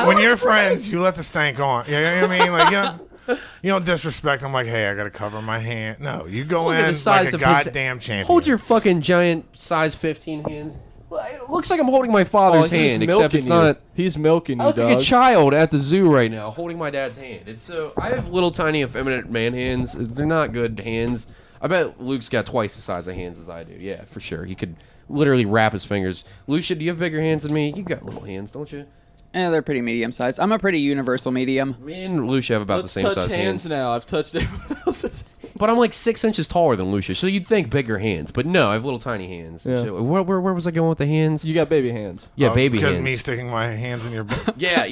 Speaker 4: when you're friends, you let the stank on. You know what I mean? Like you don't disrespect. I'm like, hey, I gotta cover my hand. No, you go
Speaker 2: Look
Speaker 4: in
Speaker 2: at the size
Speaker 4: like a
Speaker 2: of his-
Speaker 4: goddamn champion.
Speaker 2: hold your fucking giant size 15 hands. It looks like I'm holding my father's
Speaker 3: Oh, he's
Speaker 2: hand, except
Speaker 3: milking
Speaker 2: it's
Speaker 3: you.
Speaker 2: not.
Speaker 3: He's milking
Speaker 2: I
Speaker 3: you,
Speaker 2: look like a
Speaker 3: dog.
Speaker 2: child at the zoo right now, holding my dad's hand. It's so I have little tiny effeminate man hands. They're not good hands. I bet Luke's got twice the size of hands as I do. Yeah, for sure. He could literally wrap his fingers. Lucia, do you have bigger hands than me? You got little hands, don't you?
Speaker 5: They're pretty medium sized. I'm a pretty universal medium.
Speaker 2: Me and Lucia have about
Speaker 3: Let's
Speaker 2: the same
Speaker 3: touch
Speaker 2: size
Speaker 3: hands
Speaker 2: hands.
Speaker 3: now. I've touched everyone else's.
Speaker 2: But I'm like 6 inches taller than Lucia, so you'd think bigger hands. But no, I have little tiny hands.
Speaker 3: Yeah.
Speaker 2: So where was I going with the hands?
Speaker 3: You got baby hands.
Speaker 2: Yeah, baby
Speaker 4: because
Speaker 2: hands.
Speaker 4: me sticking my hands in your butt.
Speaker 2: Yeah.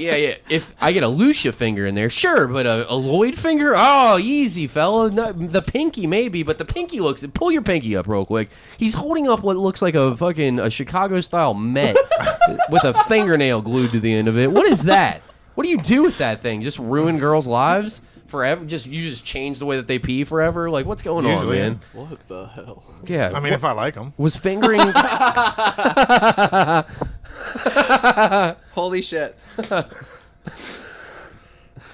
Speaker 2: If I get a Lucia finger in there, sure, but a Lloyd finger, oh, easy, fella. No, the pinky maybe, but the pinky looks. Pull your pinky up real quick. He's holding up what looks like a Chicago style Met with a fingernail glued to the end of it. What is that? What do you do with that thing? Just ruin girls' lives forever? You just change the way that they pee forever? Like, what's going
Speaker 4: Usually,
Speaker 2: on, man?
Speaker 3: What the hell?
Speaker 2: Yeah.
Speaker 4: I mean, if I like them.
Speaker 2: was fingering.
Speaker 5: Holy shit.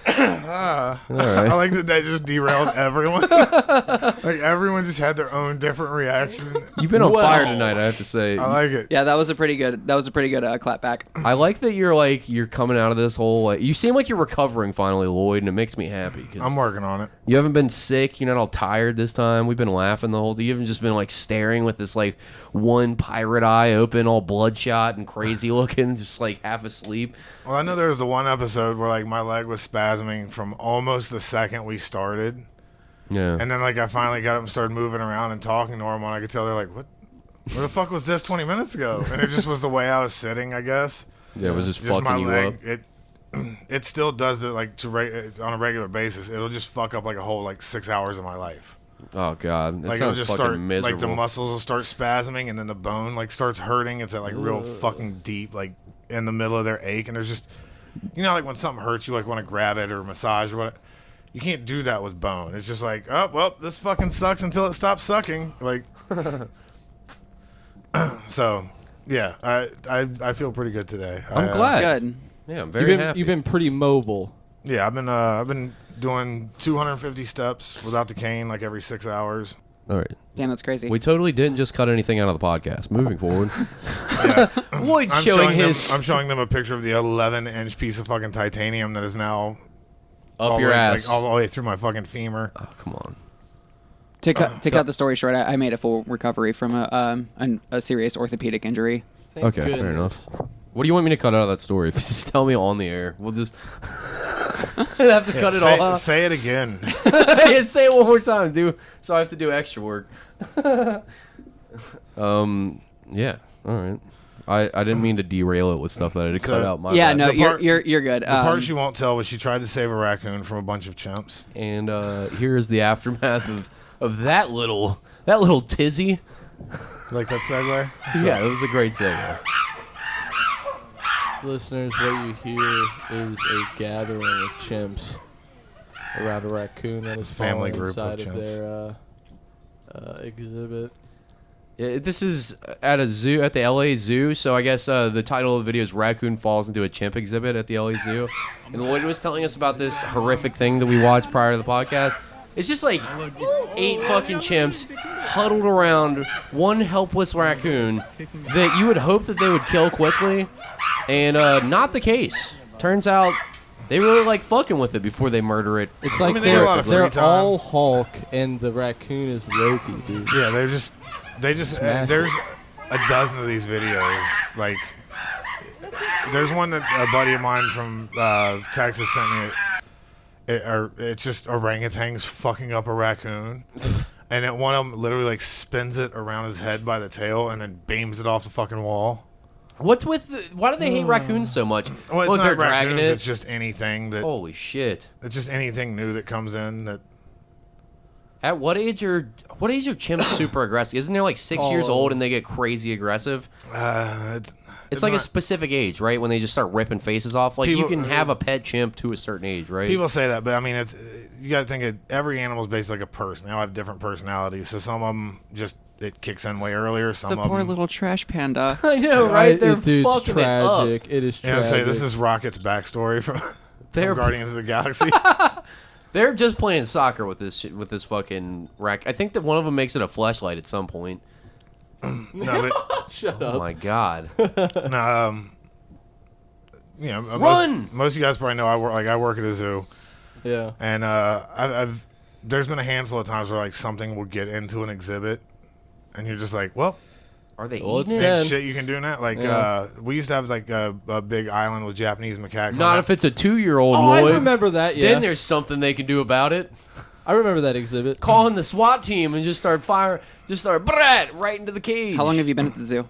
Speaker 4: I like that just derailed everyone. Like everyone just had their own different reaction.
Speaker 2: You've been on
Speaker 3: Well.
Speaker 2: fire tonight, I have to say.
Speaker 4: I like it.
Speaker 5: Yeah, that was a pretty good clap back.
Speaker 2: I like that you're coming out of this whole. You seem like you're recovering finally, Lloyd, and it makes me happy. 'Cause
Speaker 4: I'm working on it.
Speaker 2: you haven't been sick. You're not all tired this time. We've been laughing the whole. You haven't just been like staring with this like one pirate eye open, all bloodshot and crazy looking, just like half asleep.
Speaker 4: Well, I know there was the one episode where like my leg was spasming from almost the second we started,
Speaker 2: Yeah.
Speaker 4: and then like I finally got up and started moving around and talking normal. And I could tell they're like, "What? Where the fuck was this 20 minutes ago?" And it just was the way I was sitting, I guess.
Speaker 2: yeah, it was just
Speaker 4: Just my
Speaker 2: fucking you
Speaker 4: leg.
Speaker 2: up.
Speaker 4: It still does it like on a regular basis. It'll just fuck up like a whole like 6 hours of my life.
Speaker 2: Oh god, that
Speaker 4: Like it'll
Speaker 2: sounds
Speaker 4: just
Speaker 2: fucking
Speaker 4: start
Speaker 2: miserable.
Speaker 4: like the muscles will start spasming and then the bone like starts hurting. It's at like real fucking deep, like in the middle of their ache, and there's just like when something hurts you like want to grab it or massage or what. You can't do that with bone. It's just like, oh well, this fucking sucks until it stops sucking. Like so yeah, I feel pretty good today.
Speaker 2: I'm glad.
Speaker 5: Good.
Speaker 2: Yeah, I'm very happy.
Speaker 3: You've been pretty mobile.
Speaker 4: Yeah, I've been doing 250 steps without the cane like every 6 hours.
Speaker 2: All right.
Speaker 5: Damn, that's crazy.
Speaker 2: We totally didn't just cut anything out of the podcast. Moving forward.
Speaker 4: Yeah.
Speaker 2: Lloyd
Speaker 4: I'm
Speaker 2: showing
Speaker 4: showing them,
Speaker 2: his
Speaker 4: I'm showing them a picture of the 11-inch piece of fucking titanium that is now
Speaker 2: up
Speaker 4: all
Speaker 2: your
Speaker 4: the way,
Speaker 2: ass.
Speaker 4: like, all the way through my fucking femur.
Speaker 2: Oh, come on.
Speaker 5: To cut the story short, I made a full recovery from a serious orthopedic injury.
Speaker 3: Thank
Speaker 2: Okay, fair
Speaker 3: goodness.
Speaker 2: enough. What do you want me to cut out of that story? If you just tell me on the air, we'll just have to cut it
Speaker 4: say,
Speaker 2: all out.
Speaker 4: Say it again.
Speaker 2: Yeah, say it one more time, dude. So I have to do extra work. Yeah. All right. I didn't mean to derail it with stuff that I had to cut out. My
Speaker 5: Yeah,
Speaker 2: bad.
Speaker 5: no,
Speaker 4: The part-
Speaker 5: you're good.
Speaker 4: The part she won't tell was she tried to save a raccoon from a bunch of chimps.
Speaker 2: And here is the aftermath of that little tizzy.
Speaker 4: Like that segue?
Speaker 2: Yeah, it was a great segue.
Speaker 3: Listeners, what you hear is a gathering of chimps around a raccoon that is
Speaker 4: Family
Speaker 3: fallen
Speaker 4: group of
Speaker 3: inside of
Speaker 4: chimps.
Speaker 3: their exhibit.
Speaker 2: This is at a zoo, at the LA Zoo. So I guess the title of the video is "Raccoon Falls into a Chimp Exhibit at the LA Zoo." And Lloyd was telling us about this horrific thing that we watched prior to the podcast. It's just like 8 fucking chimps huddled around one helpless raccoon that you would hope that they would kill quickly, and not the case. Turns out they really like fucking with it before they murder it.
Speaker 3: It's like
Speaker 4: mean, they have a lot of free
Speaker 3: they're
Speaker 4: time.
Speaker 3: all Hulk and the raccoon is Loki, dude.
Speaker 4: Yeah, they just
Speaker 3: Smash
Speaker 4: there's a dozen of these videos. Like, there's one that a buddy of mine from Texas sent me. It's just orangutans fucking up a raccoon, and then one of them literally like spins it around his head by the tail and then beams it off the fucking wall.
Speaker 2: What's with? Why do they hate raccoons so much?
Speaker 4: Well, it's
Speaker 2: Look,
Speaker 4: not
Speaker 2: they're dragging
Speaker 4: raccoons.
Speaker 2: it.
Speaker 4: It's just anything that.
Speaker 2: Holy shit!
Speaker 4: It's just anything new that comes in that.
Speaker 2: At what age are chimps super aggressive? Isn't there like 6 years
Speaker 3: Oh.
Speaker 2: old and they get crazy aggressive? It's like a
Speaker 4: not-
Speaker 2: specific age, right? When they just start ripping faces off. Like you
Speaker 4: People-
Speaker 2: can have a pet chimp to a certain age, right?
Speaker 4: People say that, but I mean, it's you got to think of every animal is basically like a person. They all have different personalities. So some of them just it kicks in way earlier. Some
Speaker 5: the
Speaker 4: of
Speaker 5: poor
Speaker 4: them.
Speaker 5: little trash panda.
Speaker 2: I know, right? They're
Speaker 3: Dude, it's
Speaker 2: fucking it up.
Speaker 3: tragic. It is
Speaker 4: Yeah,
Speaker 3: tragic.
Speaker 4: say this is Rocket's backstory from
Speaker 2: They're-
Speaker 4: Guardians of the Galaxy.
Speaker 2: They're just playing soccer with this shit, with this fucking rack. I think that one of them makes it a fleshlight at some point.
Speaker 4: No, but
Speaker 3: Shut
Speaker 2: Oh
Speaker 3: up.
Speaker 2: my god!
Speaker 4: no, you know,
Speaker 2: Run!
Speaker 4: Most of you guys probably know I work at a zoo,
Speaker 3: Yeah.
Speaker 4: and I've there's been a handful of times where like something will get into an exhibit, and you're just like, well,
Speaker 2: Are they
Speaker 3: Well, it's
Speaker 2: eating it?
Speaker 3: dead.
Speaker 4: big shit you can do now. Like
Speaker 3: Yeah.
Speaker 4: we used to have like a big island with Japanese macaques.
Speaker 2: Not
Speaker 4: on
Speaker 2: if it's a 2-year-old.
Speaker 3: Oh, I
Speaker 2: Lloyd.
Speaker 3: remember that, yeah.
Speaker 2: Then there's something they can do about it.
Speaker 3: I remember that exhibit.
Speaker 2: Call in the SWAT team and just start brat right into the cage.
Speaker 5: How long have you been at the zoo?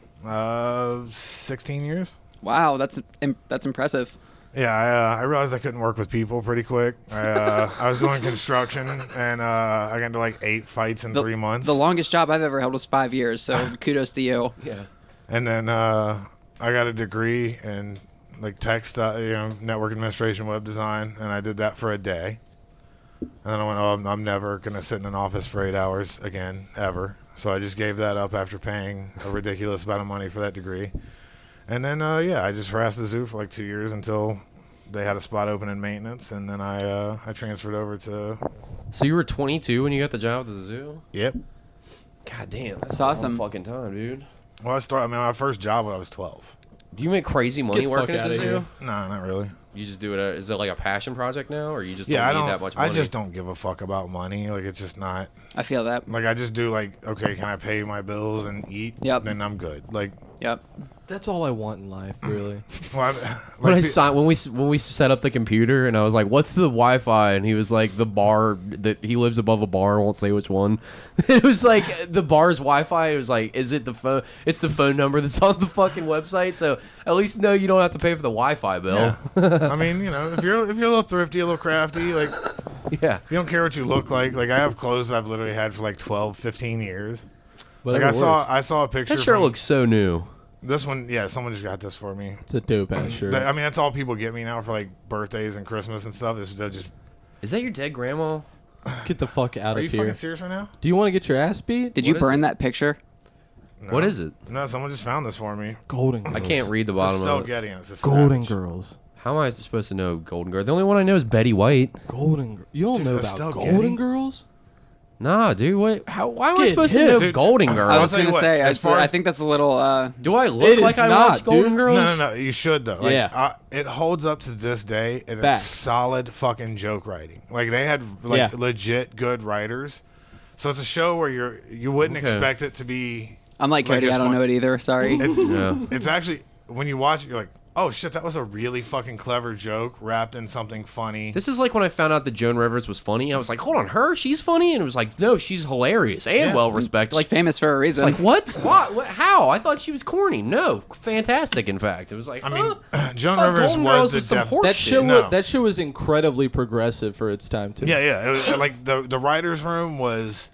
Speaker 4: 16 years.
Speaker 5: Wow, that's impressive.
Speaker 4: Yeah, I realized I couldn't work with people pretty quick. I was doing construction, and I got into like 8 fights in 3 months.
Speaker 5: The longest job I've ever held was 5 years, so kudos to you.
Speaker 2: Yeah.
Speaker 4: And then I got a degree in like network administration, web design, and I did that for a day. And then I went, oh, I'm never gonna sit in an office for 8 hours again, ever. So I just gave that up after paying a ridiculous amount of money for that degree. And then I just harassed the zoo for like 2 years until they had a spot open in maintenance, and then I transferred over to.
Speaker 2: So you were 22 when you got the job at the zoo?
Speaker 4: Yep.
Speaker 2: God damn, that's
Speaker 5: That's
Speaker 2: a long
Speaker 5: awesome.
Speaker 2: fucking time, dude.
Speaker 4: Well, my first job when I was 12.
Speaker 2: Do you make crazy money
Speaker 3: Get the fuck
Speaker 2: working at the
Speaker 3: outta
Speaker 2: zoo?
Speaker 3: here.
Speaker 4: No, not really.
Speaker 2: You just do it. Is it like a passion project now, or you just
Speaker 4: Yeah, I
Speaker 2: don't
Speaker 4: don't.
Speaker 2: need that much money?
Speaker 4: I just don't give a fuck about money. Like, it's just not.
Speaker 5: I feel that.
Speaker 4: Like, I just do like, okay, can I pay my bills and eat?
Speaker 5: Yep.
Speaker 4: Then I'm good. Like,
Speaker 5: Yep.
Speaker 3: That's all I want in life, really.
Speaker 4: well,
Speaker 2: When
Speaker 4: like,
Speaker 2: when we set up the computer and I was like, "What's the Wi-Fi?" and he was like, "The bar that he lives above a bar. I won't say which one." It was like the bar's Wi-Fi. It was like, "Is it the phone? It's the phone number that's on the fucking website." So at least know you don't have to pay for the Wi-Fi bill.
Speaker 4: yeah. I mean, if you're a little thrifty, a little crafty, like
Speaker 2: Yeah.
Speaker 4: you don't care what you look like. Like, I have clothes that I've literally had for like 12, 15 years. Like,
Speaker 3: Whatever works.
Speaker 4: I saw a picture.
Speaker 2: That shirt
Speaker 4: from-
Speaker 2: looks so new.
Speaker 4: This one, yeah, someone just got this for me.
Speaker 3: It's a dope ass shirt.
Speaker 4: I mean, that's all people get me now for like birthdays and Christmas and stuff. They'll just.
Speaker 2: Is that your dead grandma?
Speaker 3: Get the fuck out
Speaker 4: Are
Speaker 3: of
Speaker 4: you
Speaker 3: here.
Speaker 4: fucking serious right now?
Speaker 3: Do you want to get your ass beat?
Speaker 5: Did you
Speaker 2: What is
Speaker 5: burn
Speaker 2: it?
Speaker 5: that picture?
Speaker 4: No.
Speaker 2: What is it?
Speaker 4: No, someone just found this for me.
Speaker 3: Golden Girls.
Speaker 2: I can't read the
Speaker 4: It's a
Speaker 2: bottom
Speaker 4: Stell
Speaker 2: of it.
Speaker 4: Getty, and it's a
Speaker 3: Golden
Speaker 4: Savage.
Speaker 3: Girls.
Speaker 2: How am I supposed to know Golden Girl? The only one I know is Betty White.
Speaker 3: Golden Girls. You don't
Speaker 4: Dude,
Speaker 3: know
Speaker 4: that's
Speaker 3: about
Speaker 4: Stell
Speaker 3: Golden
Speaker 4: Getty?
Speaker 3: Girls?
Speaker 2: Nah, dude. What? Why am I
Speaker 3: Get
Speaker 2: supposed
Speaker 3: hit.
Speaker 2: to know
Speaker 4: Dude,
Speaker 2: Golden
Speaker 5: I
Speaker 2: Girl?
Speaker 5: was
Speaker 4: tell you
Speaker 5: gonna
Speaker 4: what,
Speaker 5: say.
Speaker 4: as far
Speaker 5: I
Speaker 4: as-
Speaker 5: think that's a little.
Speaker 2: Do I look
Speaker 3: It
Speaker 2: like
Speaker 3: is
Speaker 2: I
Speaker 3: not,
Speaker 2: watch Golden
Speaker 3: dude.
Speaker 2: Girls?
Speaker 4: No. You should though. Like,
Speaker 3: Yeah.
Speaker 4: It holds up to this day, and
Speaker 3: Fact.
Speaker 4: it's solid fucking joke writing. Like, they had like
Speaker 3: Yeah.
Speaker 4: legit good writers. So it's a show where you wouldn't
Speaker 2: Okay.
Speaker 4: expect it to be.
Speaker 5: I'm like
Speaker 4: Like
Speaker 5: Cody.
Speaker 4: this
Speaker 5: I don't
Speaker 4: one.
Speaker 5: know it either. Sorry.
Speaker 4: It's
Speaker 2: Yeah.
Speaker 4: it's actually when you watch it, you're like, oh shit, that was a really fucking clever joke wrapped in something funny.
Speaker 2: This is like when I found out that Joan Rivers was funny. I was like, hold on, her? She's funny? And it was like, no, she's hilarious and
Speaker 4: Yeah.
Speaker 2: well respected.
Speaker 5: Like
Speaker 2: Like,
Speaker 5: famous for a reason.
Speaker 2: like what? What? How? I thought she was corny. No, fantastic. In fact, it was like,
Speaker 4: I mean, Joan
Speaker 2: thought
Speaker 4: Rivers
Speaker 2: Golden
Speaker 4: was
Speaker 2: Girls
Speaker 4: the
Speaker 2: was some
Speaker 4: def-
Speaker 2: horse
Speaker 3: That
Speaker 2: shit.
Speaker 3: show
Speaker 4: No.
Speaker 3: that show was incredibly progressive for its time too.
Speaker 4: Yeah. It was, like the writers' room was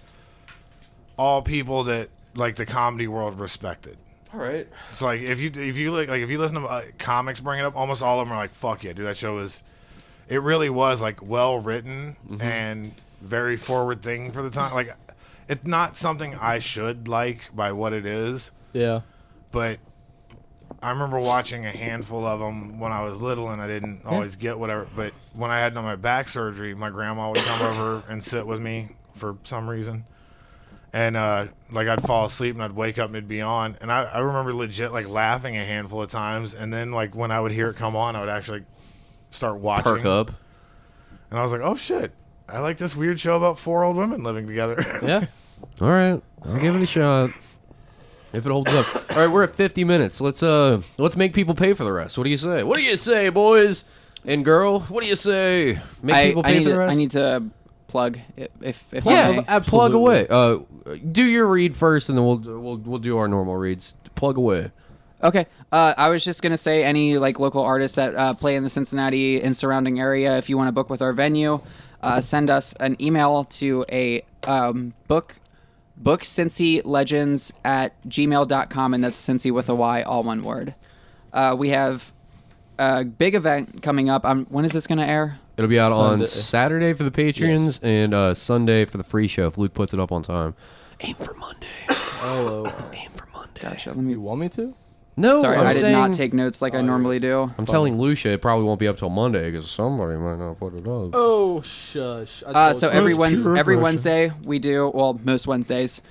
Speaker 4: all people that like the comedy world respected.
Speaker 2: All right.
Speaker 4: It's like if you like if you listen to comics bring it up, almost all of them are like, "Fuck yeah, dude!" That show was, it really was like well written and very forward thinking for the time. Like, it's not something I should like by what it is,
Speaker 3: Yeah.
Speaker 4: but I remember watching a handful of them when I was little, and I didn't always get whatever. But when I had my back surgery, my grandma would come over and sit with me for some reason. And like I'd fall asleep and I'd wake up and it'd be on, and I remember legit like laughing a handful of times, and then like when I would hear it come on, I would actually start watching.
Speaker 2: Perk up.
Speaker 4: And I was like, oh shit, I like this weird show about 4 old women living together.
Speaker 3: Yeah.
Speaker 2: All right, I'll give it a shot if it holds up. All right, we're at 50 minutes. Let's make people pay for the rest. What do you say? What do you say, boys and girl? What do you say? Make people pay for the rest.
Speaker 5: I need to plug if I
Speaker 2: yeah,
Speaker 5: may.
Speaker 2: plug
Speaker 3: absolutely.
Speaker 2: away. Do your read first, and then we'll do our normal reads. Plug away.
Speaker 5: Okay. I was just gonna say any like local artists that play in the Cincinnati and surrounding area. If you want to book with our venue, send us an email to a bookcincylegends@gmail.com, and that's Cincy with a Y, all one word. We have a big event coming up. When is this gonna air?
Speaker 2: It'll be out on
Speaker 3: Sunday.
Speaker 2: Saturday for the patrons and Sunday for the free show if Luke puts it up on time. Aim for Monday.
Speaker 3: Oh,
Speaker 2: Aim for Monday.
Speaker 5: Gotcha. Let me.
Speaker 3: you want me to?
Speaker 2: No,
Speaker 5: Sorry,
Speaker 2: I'm
Speaker 5: I did
Speaker 2: saying,
Speaker 5: not take notes like I normally do.
Speaker 2: I'm telling Lucia it probably won't be up till Monday because somebody might not put it up.
Speaker 3: Oh, shush.
Speaker 5: So every Wednesday we do, well, most Wednesdays,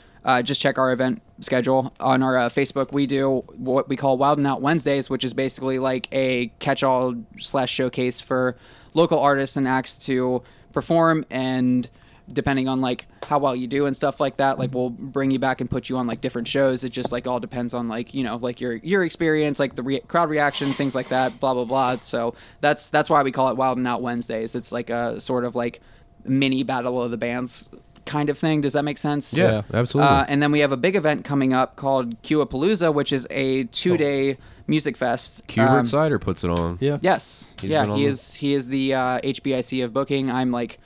Speaker 5: just check our event schedule on our Facebook. We do what we call Wild and Out Wednesdays, which is basically like a catch-all / showcase for local artists and acts to perform, and depending on like how well you do and stuff like that, like we'll bring you back and put you on like different shows. It just like all depends on like, you know, like your experience, like the crowd reaction, things like that, blah blah blah. So that's why we call it Wild and Out Wednesdays. It's like a sort of like mini battle of the bands kind of thing. Does that make sense?
Speaker 2: Yeah, absolutely.
Speaker 5: And then we have a big event coming up called Q-Palooza, which is a 2-day music fest.
Speaker 2: Hubert Sider puts it on.
Speaker 3: Yeah.
Speaker 5: Yes.
Speaker 2: He's
Speaker 5: Yeah,
Speaker 2: been on
Speaker 5: he
Speaker 2: the-
Speaker 5: is the HBIC of booking. I'm like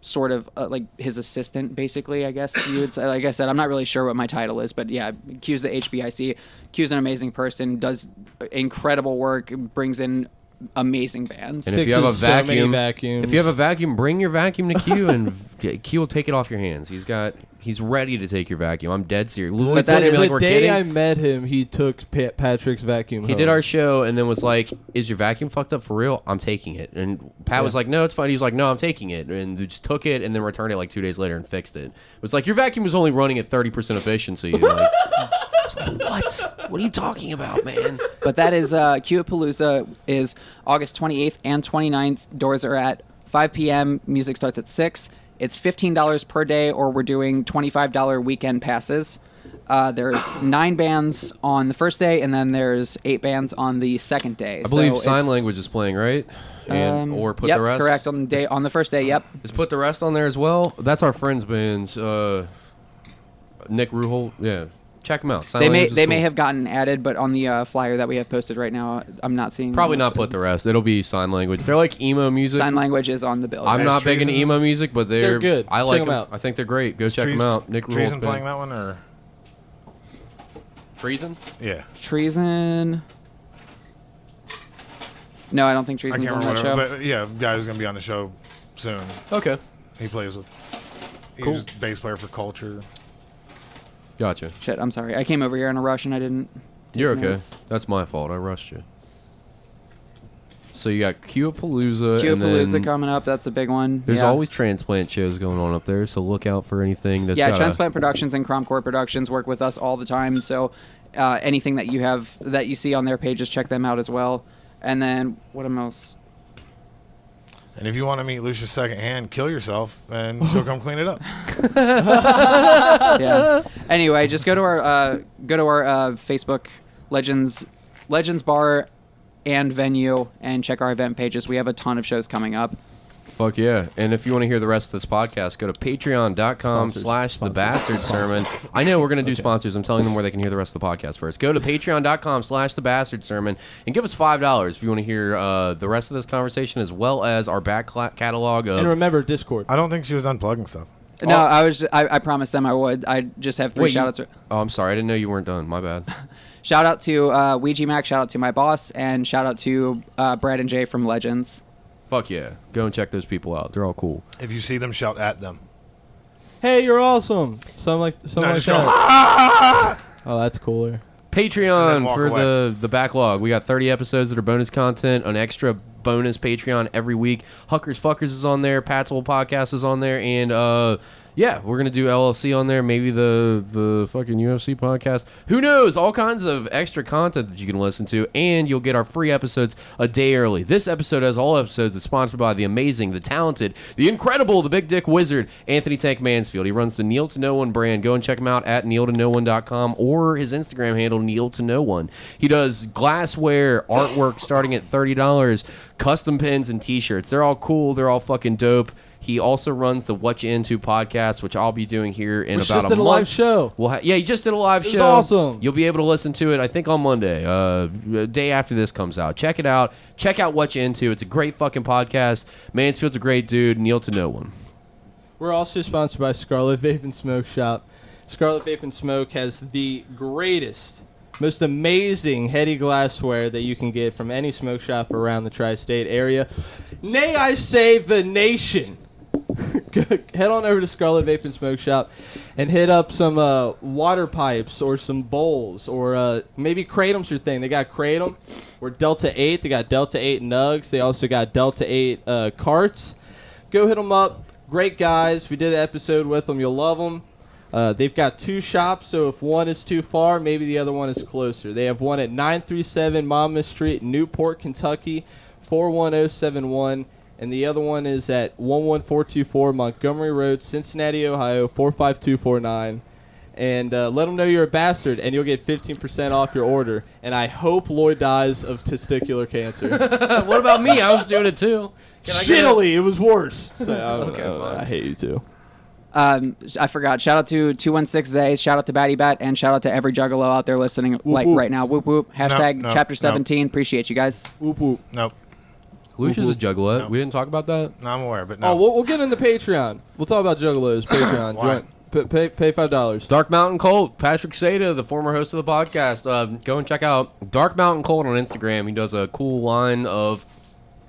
Speaker 5: sort of like his assistant, basically, I guess you would say. Like I said, I'm not really sure what my title is, but yeah, Q's the HBIC. Q's an amazing person, does incredible work, brings in amazing bands.
Speaker 2: And if you have a
Speaker 3: Fixes so many
Speaker 2: vacuum,
Speaker 3: vacuums.
Speaker 2: if you have a vacuum, bring your vacuum to Q, and Q will take it off your hands. He's ready to take your vacuum. I'm dead serious.
Speaker 5: But that is-
Speaker 2: like
Speaker 3: the
Speaker 2: we're
Speaker 3: day
Speaker 2: kidding.
Speaker 3: I met him, he took Patrick's vacuum.
Speaker 2: He did our show and then was like, "Is your vacuum fucked up for real? I'm taking it." And Pat was like, "No, it's fine." He was like, "No, I'm taking it," and they just took it and then returned it like 2 days later and fixed it. It was like, "Your vacuum was only running at 30% efficiency." Like, I was like, what? What are you talking about, man?
Speaker 5: But that is Q-Palooza is August 28th and 29th. Doors are at 5 p.m. Music starts at 6. It's $15 per day, or we're doing $25 weekend passes. There's 9 bands on the first day, and then there's 8 bands on the second day.
Speaker 2: I believe
Speaker 5: So
Speaker 2: sign
Speaker 5: it's,
Speaker 2: language is playing, right? And or put
Speaker 5: yep,
Speaker 2: the rest.
Speaker 5: correct on the first day. Yep.
Speaker 2: Is put the rest on there as well. That's our friends' bands. Nick Ruhol. Yeah, check them out. Sign
Speaker 5: They may
Speaker 2: language is
Speaker 5: they may
Speaker 2: cool.
Speaker 5: have gotten added, but on the flyer that we have posted right now, I'm not seeing.
Speaker 2: Probably
Speaker 5: them
Speaker 2: not put the rest. It'll be sign language. They're like emo music.
Speaker 5: Sign language is on the bill.
Speaker 2: I'm
Speaker 4: Is
Speaker 2: not big into
Speaker 4: Treason-
Speaker 2: emo music, but they're
Speaker 3: good.
Speaker 2: I
Speaker 3: Check
Speaker 2: like
Speaker 3: 'em
Speaker 2: them
Speaker 3: out.
Speaker 2: I think they're great. Go check them
Speaker 4: Treason-
Speaker 2: out. Nick Ruhl's
Speaker 4: Treason
Speaker 2: band.
Speaker 4: playing that one, or
Speaker 2: Treason?
Speaker 4: yeah,
Speaker 5: Treason. No, I don't think
Speaker 4: I
Speaker 5: Treason's
Speaker 4: can't
Speaker 5: on
Speaker 4: remember
Speaker 5: that show.
Speaker 4: whatever, but yeah, guy who's gonna be on the show soon.
Speaker 2: Okay.
Speaker 4: He plays with. He
Speaker 2: Cool.
Speaker 4: was bass player for Culture.
Speaker 2: Gotcha.
Speaker 5: Shit, I'm sorry. I came over here in a rush and I didn't. take
Speaker 2: You're okay.
Speaker 5: notes.
Speaker 2: That's my fault. I rushed you. So you got Q-Palooza, and
Speaker 5: Q-Palooza
Speaker 2: then
Speaker 5: coming up. That's a big one.
Speaker 2: there's
Speaker 5: yeah.
Speaker 2: always transplant shows going on up there, so look out for anything that's
Speaker 5: Yeah,
Speaker 2: got
Speaker 5: Transplant Productions and Cromcore Productions work with us all the time. So anything that you have that you see on their pages, check them out as well. And then what else?
Speaker 4: And if you want to meet Lucia secondhand, kill yourself, and she'll come clean it up.
Speaker 5: Yeah. Anyway, just go to our Facebook Legends Bar and venue, and check our event pages. We have a ton of shows coming up.
Speaker 2: Fuck yeah. And if you want to hear the rest of this podcast, go to patreon.com/thebastardsermon. I know we're going to do sponsors. I'm telling them where they can hear the rest of the podcast first. Go to patreon.com/thebastardsermon and give us $5 if you want to hear the rest of this conversation as well as our back catalog of...
Speaker 3: And remember, Discord.
Speaker 4: I don't think she was done plugging stuff.
Speaker 5: No, I promised them I would. I just have 3 shout-outs.
Speaker 2: Oh, I'm sorry. I didn't know you weren't done. My bad.
Speaker 5: Shout out to Ouija Mac, shout out to my boss, and shout out to Brad and Jay from Legends.
Speaker 2: Fuck yeah. Go and check those people out. They're all cool.
Speaker 4: If you see them, shout at them.
Speaker 3: Hey, you're awesome. Something like
Speaker 4: No,
Speaker 3: that.
Speaker 4: just go, "Ah!"
Speaker 3: Oh, that's cooler.
Speaker 2: Patreon
Speaker 4: walk
Speaker 2: for
Speaker 4: away.
Speaker 2: the backlog. We got 30 episodes that are bonus content, an extra bonus Patreon every week. Huckers Fuckers is on there. Pat's Old Podcast is on there. And, yeah, we're going to do LLC on there. Maybe the fucking UFC podcast. Who knows? All kinds of extra content that you can listen to. And you'll get our free episodes a day early. This episode, as all episodes, is sponsored by the amazing, the talented, the incredible, the big dick wizard, Anthony Tank Mansfield. He runs the Kneel to No One brand. Go and check him out at kneeltoknoone.com or his Instagram handle, Kneel to No One. He does glassware, artwork starting at $30, custom pins and t-shirts. They're all cool. They're all fucking dope. He also runs the What You Into podcast, which I'll be doing here in about a month.
Speaker 3: Just did a live show.
Speaker 2: Yeah, he just did a live
Speaker 3: It
Speaker 2: show.
Speaker 3: was awesome.
Speaker 2: You'll be able to listen to it, I think, on Monday, day after this comes out. Check it out. Check out What You Into. It's a great fucking podcast. Mansfield's a great dude. Kneel to No One.
Speaker 3: We're also sponsored by Scarlet Vape and Smoke Shop. Scarlet Vape and Smoke has the greatest, most amazing heady glassware that you can get from any smoke shop around the tri-state area. Nay, I say the nation. Head on over to Scarlet Vape and Smoke Shop and hit up some water pipes or some bowls or maybe Kratom's your thing. They got Kratom or Delta 8. They got Delta 8 nugs. They also got Delta 8 carts. Go hit them up. Great guys. We did an episode with them. You'll love them. They've got 2 shops, so if one is too far, maybe the other one is closer. They have one at 937 Monmouth Street, Newport, Kentucky, 41071. And the other one is at 11424 Montgomery Road, Cincinnati, Ohio, 45249. And let them know you're a bastard, and you'll get 15% off your order. And I hope Lloyd dies of testicular cancer.
Speaker 2: What about me? I was doing it too.
Speaker 3: Shittily, it was worse. So,
Speaker 2: Okay, fine.
Speaker 3: I hate you too.
Speaker 5: I forgot. Shout out to 216 Shout out to Batty Bat, and shout out to every Juggalo out there listening
Speaker 3: Whoop,
Speaker 5: whoop. Right now. Whoop whoop. Hashtag
Speaker 4: no,
Speaker 5: Chapter
Speaker 4: no.
Speaker 5: 17. Appreciate you guys.
Speaker 3: Whoop whoop.
Speaker 4: Nope.
Speaker 2: Lucia's a juggler.
Speaker 4: No.
Speaker 2: We didn't talk about that?
Speaker 4: No, I'm aware, but no.
Speaker 3: Oh, we'll get into Patreon. We'll talk about Juggalos. Patreon.
Speaker 4: Why?
Speaker 3: Pay $5.
Speaker 2: Dark Mountain Colt, Patrick Seda, the former host of the podcast. Go and check out Dark Mountain Colt on Instagram. He does a cool line of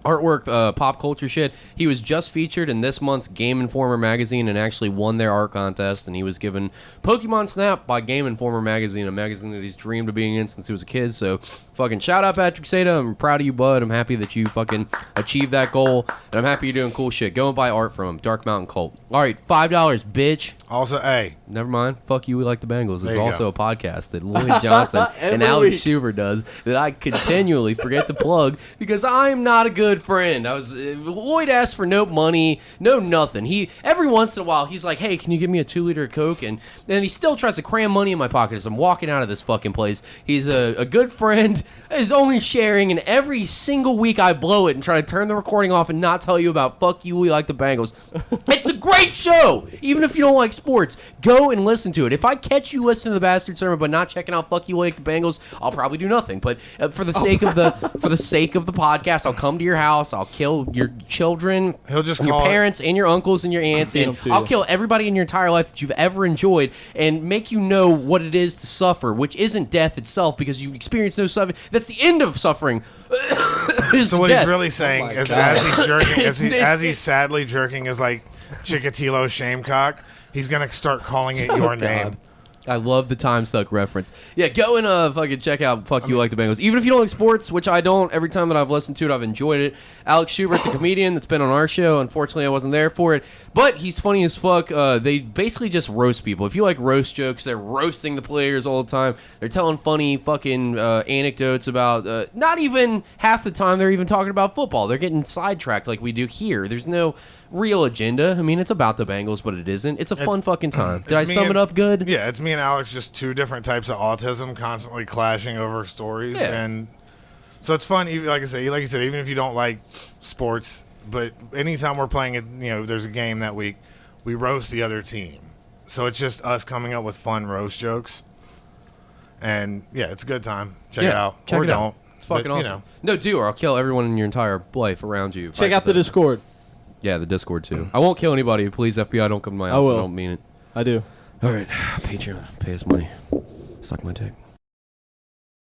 Speaker 2: artwork, pop culture shit. He was just featured in this month's Game Informer magazine and actually won their art contest, and he was given Pokemon Snap by Game Informer magazine, a magazine that he's dreamed of being in since he was a kid. So fucking shout out Patrick Seda. I'm proud of you, bud. I'm happy that you fucking achieved that goal, and I'm happy you're doing cool shit. Go and buy art from him. Dark Mountain Colt. All right, $5, bitch.
Speaker 4: Also, hey,
Speaker 2: Never mind. Fuck you. We like the Bengals. There's
Speaker 4: you
Speaker 2: also
Speaker 4: go.
Speaker 2: a podcast that Lloyd Johnson and
Speaker 3: Every
Speaker 2: Alex
Speaker 3: week.
Speaker 2: Schubert does that I continually forget to plug because I'm not a good friend. Lloyd asked for no money, no nothing. He every once in a while he's like, "Hey, can you give me a 2-liter of Coke?" And then he still tries to cram money in my pocket as I'm walking out of this fucking place. He's a good friend. Is only sharing, and every single week I blow it and try to turn the recording off and not tell you about fuck you. We like the Bengals. It's a great show, even if you don't like sports. Go and listen to it. If I catch you listening to the Bastard Sermon but not checking out fuck you like the Bengals, I'll probably do nothing. But for the sake of the podcast, I'll come to your house. I'll kill your children,
Speaker 4: He'll just
Speaker 2: and your
Speaker 4: call it-
Speaker 2: parents, and your uncles and your aunts,
Speaker 3: Feed
Speaker 2: and
Speaker 3: 'em to
Speaker 2: I'll
Speaker 3: you.
Speaker 2: kill everybody in your entire life that you've ever enjoyed, and make you know what it is to suffer, which isn't death itself, because you experience no suffering. That's the end of suffering. is
Speaker 4: So what
Speaker 2: death.
Speaker 4: he's really saying
Speaker 3: my
Speaker 4: is,
Speaker 3: God.
Speaker 4: as he's jerking,
Speaker 2: It's-
Speaker 4: as he's sadly jerking his like Chikatilo shamecock, he's gonna start calling it your name.
Speaker 2: I love the time suck reference. Yeah, go and fucking check out Fuck You Like the Bengals. Even if you don't like sports, which I don't, every time that I've listened to it, I've enjoyed it. Alex Schubert's a comedian that's been on our show. Unfortunately, I wasn't there for it. But he's funny as fuck. They basically just roast people. If you like roast jokes, they're roasting the players all the time. They're telling funny fucking anecdotes about, not even half the time they're even talking about football. They're getting sidetracked like we do here. There's no real agenda. I mean, it's about the Bengals, but it isn't. It's a fun fucking time. Did I
Speaker 4: It's me
Speaker 2: sum
Speaker 4: and-
Speaker 2: it up good?
Speaker 4: Yeah, it's me and Alex, just two different types of autism, constantly clashing over stories,
Speaker 2: Yeah.
Speaker 4: and So it's fun, like I said, even if you don't like sports, but anytime we're playing it, there's a game that week, we roast the other team. So it's just us coming up with fun roast jokes. And yeah, it's a good time. Check it out.
Speaker 2: Check
Speaker 4: or
Speaker 2: it
Speaker 4: don't.
Speaker 2: out. It's fucking
Speaker 4: But,
Speaker 2: awesome. No, do, or I'll kill everyone in your entire life around you.
Speaker 3: Check out the Discord.
Speaker 2: Yeah, the Discord too. I won't kill anybody. Please, FBI, don't come to my house.
Speaker 3: will.
Speaker 2: I don't mean it.
Speaker 3: I do.
Speaker 2: All right, Patreon, pay us money. Suck my dick.